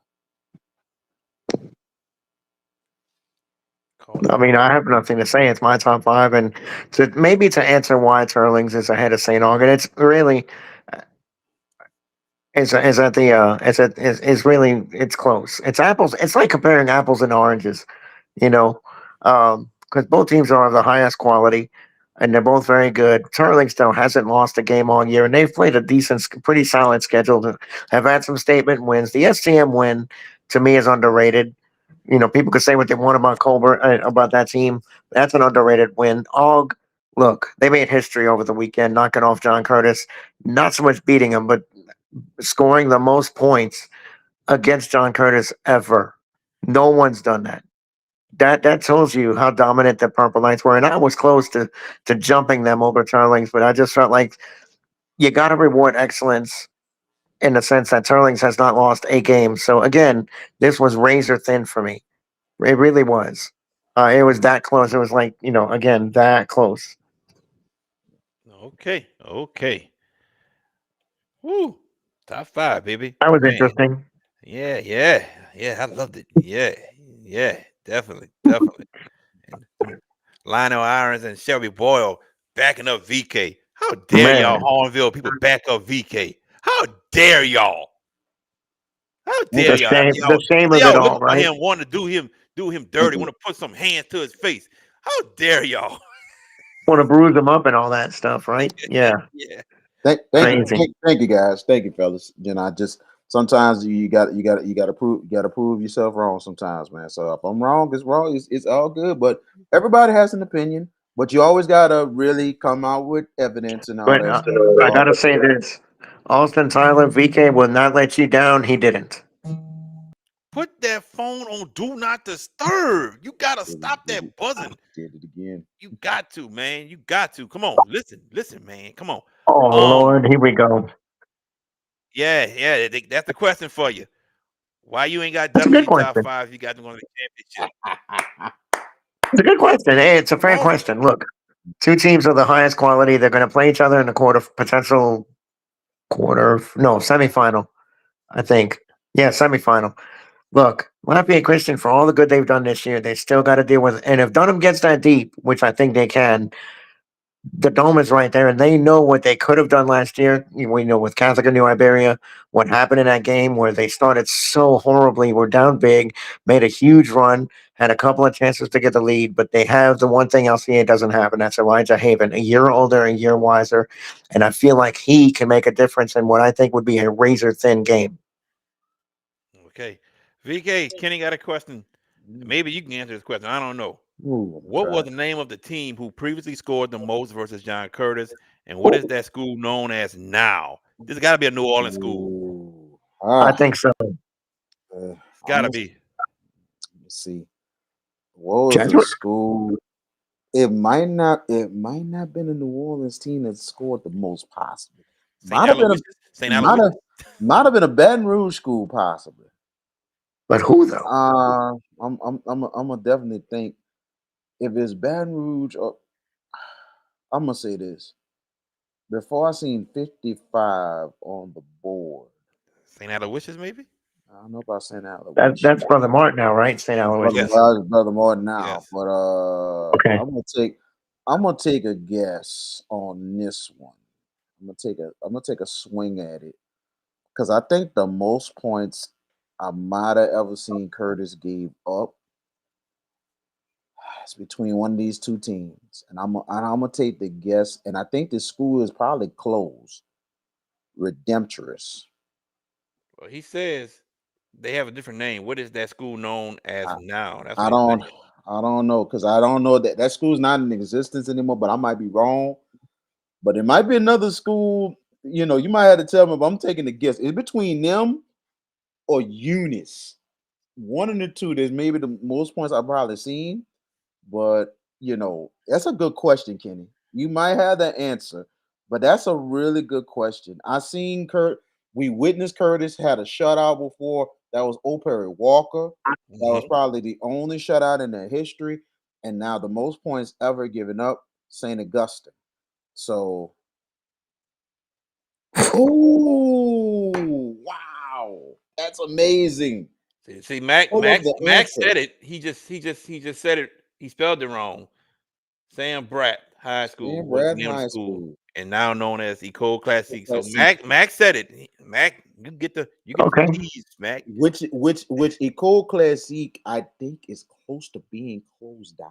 I mean, I have nothing to say. It's my top 5, and to answer why Turlings is ahead of St. Aug, and it's really is at the is really it's close. It's apples. It's like comparing apples and oranges, you know, because both teams are of the highest quality, and they're both very good. Turlings though hasn't lost a game all year, and they've played a decent, pretty solid schedule. Have had some statement wins. The STM win to me is underrated. You know, people could say what they want about Colbert about that team. That's an underrated win. Og, look, they made history over the weekend, knocking off John Curtis. Not so much beating him, but scoring the most points against John Curtis ever. No one's done that. That tells you how dominant the Purple Knights were, and I was close to jumping them over Turlings, but I just felt like you got to reward excellence in the sense that Turlings has not lost a game. So again, this was razor thin for me. It really was. It was that close. It was like again that close. Okay. Okay. Woo. Top 5, baby. That was Man. interesting. Yeah, yeah, yeah. I loved it. Yeah, yeah, definitely, definitely. And Lionel Irons and Shelby Boyle backing up VK. How dare y'all, Man, Hornville people, back up VK? How dare y'all? How dare the y'all? shame, the shame After of it y'all looking all, for right? him, wanting to do him dirty, want to put some hands to his face. How dare y'all? Want to bruise them up and all that stuff, right? Yeah, Yeah. crazy. Thank you guys. Thank you, fellas. I just sometimes you got to prove yourself wrong sometimes, man. So if I'm wrong, it's wrong. It's all good. But everybody has an opinion. But you always gotta really come out with evidence and all But that stuff. I gotta say this: Austin Tyler, VK will not let you down. He didn't. Put that phone on do not disturb. You gotta Did stop it, that buzzing. did it again. You got to, man. You got to. Come on, listen, man. Come on. Oh Lord, here we go. Yeah, yeah. That's the question for you. Why you ain't got That's a Dunham in good your top question. 5? If you got them on the championship. It's a good question. Hey, it's a Come fair on. question. Look, two teams of the highest quality. They're going to play each other in the no, semifinal. I think. Yeah, semifinal. Look, Lafayette Christian, for all the good they've done this year, they still got to deal with. And if Dunham gets that deep, which I think they can, the dome is right there, and they know what they could have done last year. We know with Catholic and New Iberia, what happened in that game where they started so horribly, were down big, made a huge run, had a couple of chances to get the lead, but they have the one thing LCA doesn't have, and that's Elijah Haven, a year older, a year wiser, and I feel like he can make a difference in what I think would be a razor thin game. Okay. VK, Kenny got a question. Maybe you can answer this question. I don't know. Ooh, What was the name of the team who previously scored the most versus John Curtis? And what is that school known as now? This has got to be a New Orleans school. ooh. I think so. It's got to be. Let's see. What was the Jesuit? school? It might not been a New Orleans team that scored the most possibly. St. Might have been a Aloysius? St. might Aloysius? have might have been a Baton Rouge school possibly. But who though? I'm gonna definitely think if it's Baton Rouge or I'm gonna say this. before I seen 55 on the board. St. Aloysius, maybe? I don't know if I sent out a That wish. that's Brother Martin now, right? St. Brother, Aloysius. Yes. Brother more now, Yes. but Okay. I'm gonna take a guess on this one. I'm gonna take a swing at it because I think the most points I might have ever seen Curtis gave up is between one of these two teams, and I'm gonna take the guess, and I think the school is probably closed. Redemptorist. Well, he says they have a different name. What is that school known as I, now? That's I what he's don't saying. I don't know because I don't know that school's not in existence anymore, but I might be wrong. But it might be another school. You might have to tell me, but I'm taking a guess. It's between them or Eunice. One of the two. There's maybe the most points I've probably seen. But that's a good question, Kenny. You might have the answer, but that's a really good question. I seen Kurt. We witnessed Curtis had a shutout before. That was O. Perry Walker. That was Mhm. probably the only shutout in their history. And now the most points ever given up, St. Augustine. So, oh wow, that's amazing. See, Mac, I love Max, the Max answer. said it. He just said it. He spelled it wrong. Sam Bratt High School Sam was the Bradford name of the High school, School. and now known as Ecole Classique. So Let's see. Mac said it. Mac, you get the Okay. cheese, Mac. Which Ecole Classique I think is close to being closed down.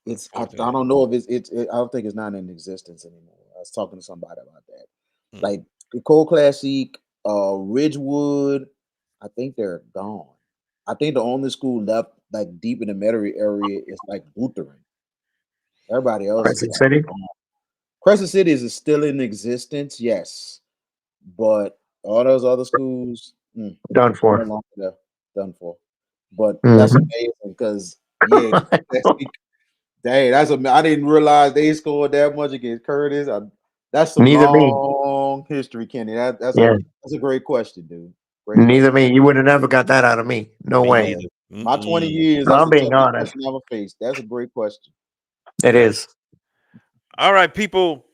I Unfortunately. don't know if I don't think it's not in existence anymore. I was talking to somebody about that. Hmm. Like Ecole Classique, Ridgewood, I think they're gone. I think the only school left like deep in the Metairie area is like Lutheran. Everybody else is Crescent like City. gone. Crescent City is still in existence, yes, but all those other schools, Done no for. longer there, done for. But that's Mhm. amazing because yeah, that's dang, I didn't realize they scored that much against Curtis. That's some Neither me. long history, Kenny. Yeah. That's a great question, dude. Great Neither question. me. You would have never got that out of me. No Me way. Man, neither. my 20 Mm-mm. years, that's I'm the being toughest honest. question I ever faced. That's a great question. It is. All right, people.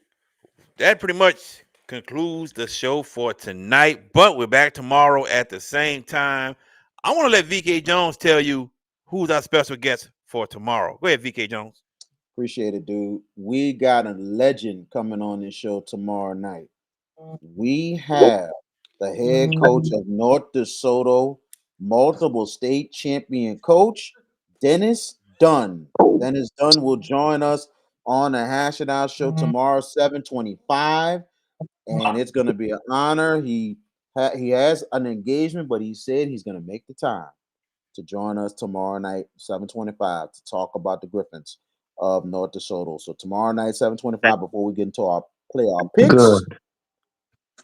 That pretty much concludes the show for tonight. But we're back tomorrow at the same time. I want to let VK Jones tell you who's our special guest for tomorrow. Go ahead, VK Jones. Appreciate it, dude. We got a legend coming on this show tomorrow night. We have the head coach of North DeSoto, multiple state champion coach, Dennis Dunn. Dennis Dunn will join us on the Hash It Out show tomorrow, 7:25. And it's going to be an honor. He has an engagement, but he said he's going to make the time to join us tomorrow night, 7:25, to talk about the Griffins of North DeSoto. So tomorrow night, 7:25, before we get into our playoff picks, Good.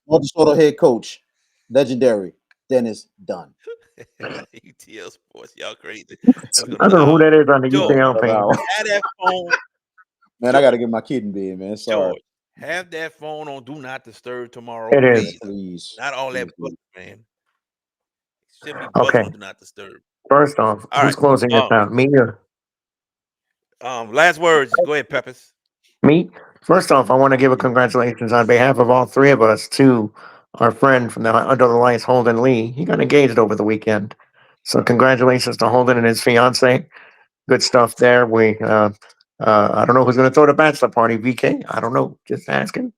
North DeSoto head coach, legendary Dennis Dunn. UTL Sports, y'all crazy. I don't know who that is on the George, UCL page. have that phone. Man, I got to get my kid in bed, man. Sorry. George, have that phone on Do Not Disturb tomorrow, It Yes, is. please. please. Not all that Please, buzz, please. man. Shouldn't be buzzing Okay. on Do Not Disturb. First off, All who's right. closing this out? Me or Last words. Go ahead, Peppers. me? First off, I want to give a congratulations on behalf of all three of us to our friend from the Under the Lights, Holden Lee. He got engaged over the weekend. So congratulations to Holden and his fiance. Good stuff there. I don't know who's going to throw the bachelor party. VK. I don't know. Just asking.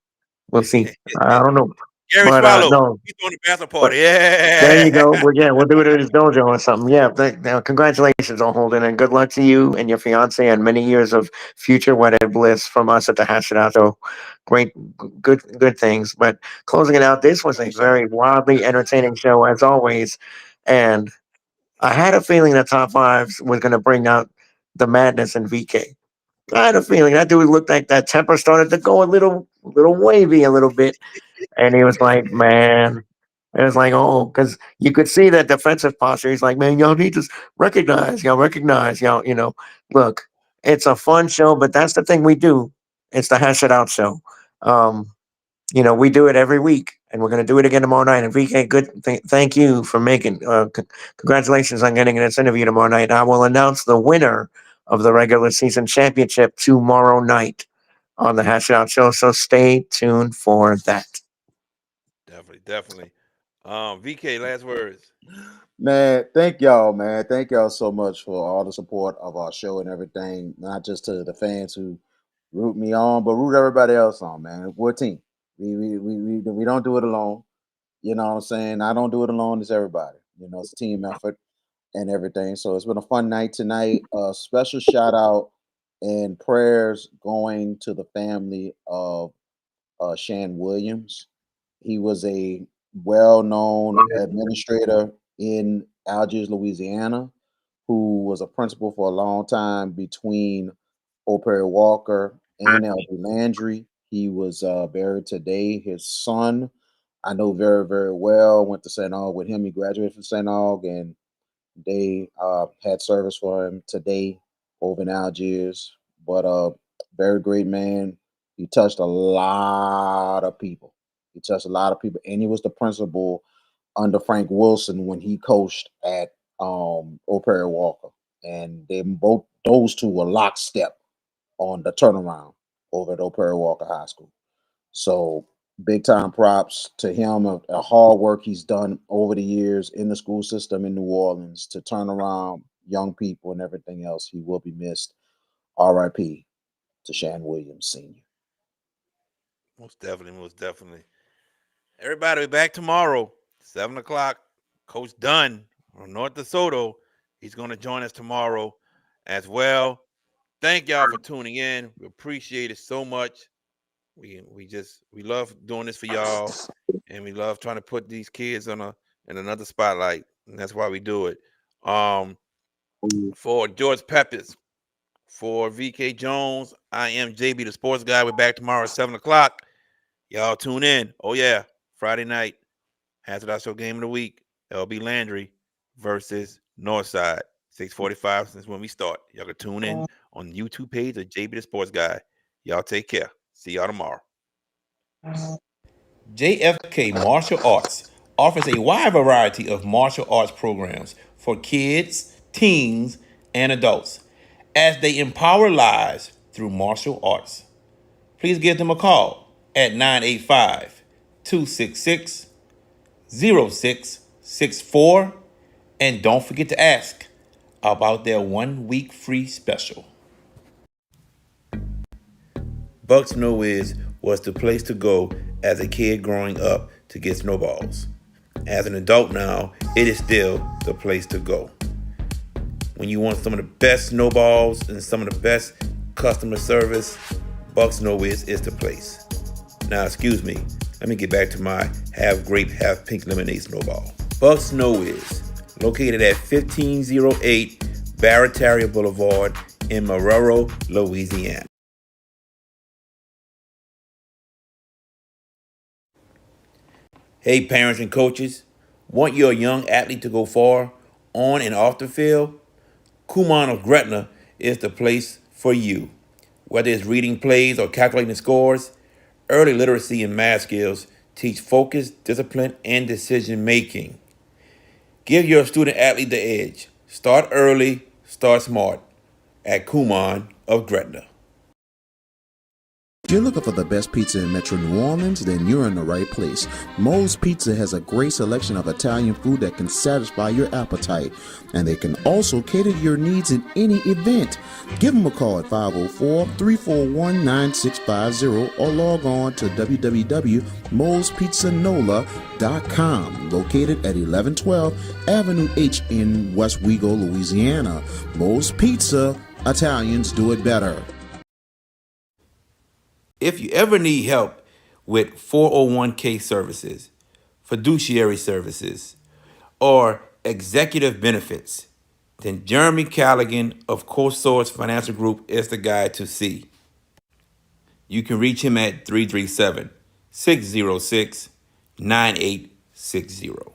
We'll see. I don't know. Gary But Swallow. no. He's doing the bachelor But party. there you go. Yeah. Well, yeah, we'll do it at his dojo or something. Yeah. Now, congratulations on Holden, and good luck to you and your fiance, and many years of future wedded bliss from us at the Hash It Out. So, great, good things. But closing it out, this was a very wildly entertaining show as always, and I had a feeling that top fives was going to bring out the madness in VK. I had a feeling that dude looked like that temper started to go a little wavy a little bit, and he was like, "Man." And it's like, oh, because you could see that defensive posture. He's like, man, y'all need to recognize, look, it's a fun show, but that's the thing we do. It's the Hash It Out show. Um, we do it every week, and we're going to do it again tomorrow night. And VK, thank you for congratulations on getting this interview tomorrow night. I will announce the winner of the regular season championship tomorrow night on the Hash It Out Show. So stay tuned for that. Definitely. VK, last words. Man, thank y'all, man. Thank y'all so much for all the support of our show and everything. Not just to the fans who root me on, but root everybody else on, man. We're a team. We don't do it alone. You know what I'm saying? I don't do it alone. It's everybody. You know, it's a team effort and everything. So it's been a fun night tonight. Special shout out and prayers going to the family of Shan Williams. He was a well-known administrator in Algiers, Louisiana, who was a principal for a long time between O'Perry Walker and L.B. Landry. He was buried today. His son, I know very, very well, went to St. Aug with him. He graduated from St. Aug, and they had service for him today over in Algiers. But very great man. He touched a lot of people. And he was the principal under Frank Wilson when he coached at O'Perry Walker. And they both those two were lockstep on the turnaround over at O'Perry Walker High School. So big time props to him, a hard work he's done over the years in the school system in New Orleans to turn around young people and everything else. He will be missed. R.I.P. to Shan Williams Sr. Most definitely. Everybody, be back tomorrow, 7 o'clock. Coach Dunn from North DeSoto. He's going to join us tomorrow as well. Thank y'all for tuning in. We appreciate it so much. We love doing this for y'all, and we love trying to put these kids in another spotlight, and that's why we do it. For George Peppers, for VK Jones, I am JB the Sports Guy. We're back tomorrow at 7 o'clock. Y'all tune in. Oh yeah, Friday night, Hazard Out Show Game of the Week. LB Landry versus Northside. 6:45 since when we start. Y'all can tune in on the YouTube page of JB the Sports Guy. Y'all take care. See y'all tomorrow. JFK Martial Arts offers a wide variety of martial arts programs for kids, teens, and adults as they empower lives through martial arts. Please give them a call at 985 266 0664 and don't forget to ask about their 1 week free special. Bucks Know Wiz was the place to go as a kid growing up to get snowballs. As an adult now, it is still the place to go. When you want some of the best snowballs and some of the best customer service, Bucks Know Wiz is the place. Now, excuse me, let me get back to my half grape, half pink lemonade snowball. Bucks Know Wiz, located at 1508 Barataria Boulevard in Marrero, Louisiana. Hey parents and coaches, want your young athlete to go far on and off the field? Kumon of Gretna is the place for you. Whether it's reading plays or calculating scores, early literacy and math skills teach focus, discipline, and decision making. Give your student athlete the edge. Start early, start smart at Kumon of Gretna. If you're looking for the best pizza in Metro New Orleans, then you're in the right place. Moe's Pizza has a great selection of Italian food that can satisfy your appetite, and they can also cater to your needs in any event. Give them a call at 504-341-9650 or log on to www.moespizzanola.com, located at 1112 Avenue H in West Wego, Louisiana. Moe's Pizza, Italians do it better. If you ever need help with 401k services, fiduciary services, or executive benefits, then Jeremy Callaghan of CoSource Financial Group is the guy to see. You can reach him at 337-606-9860.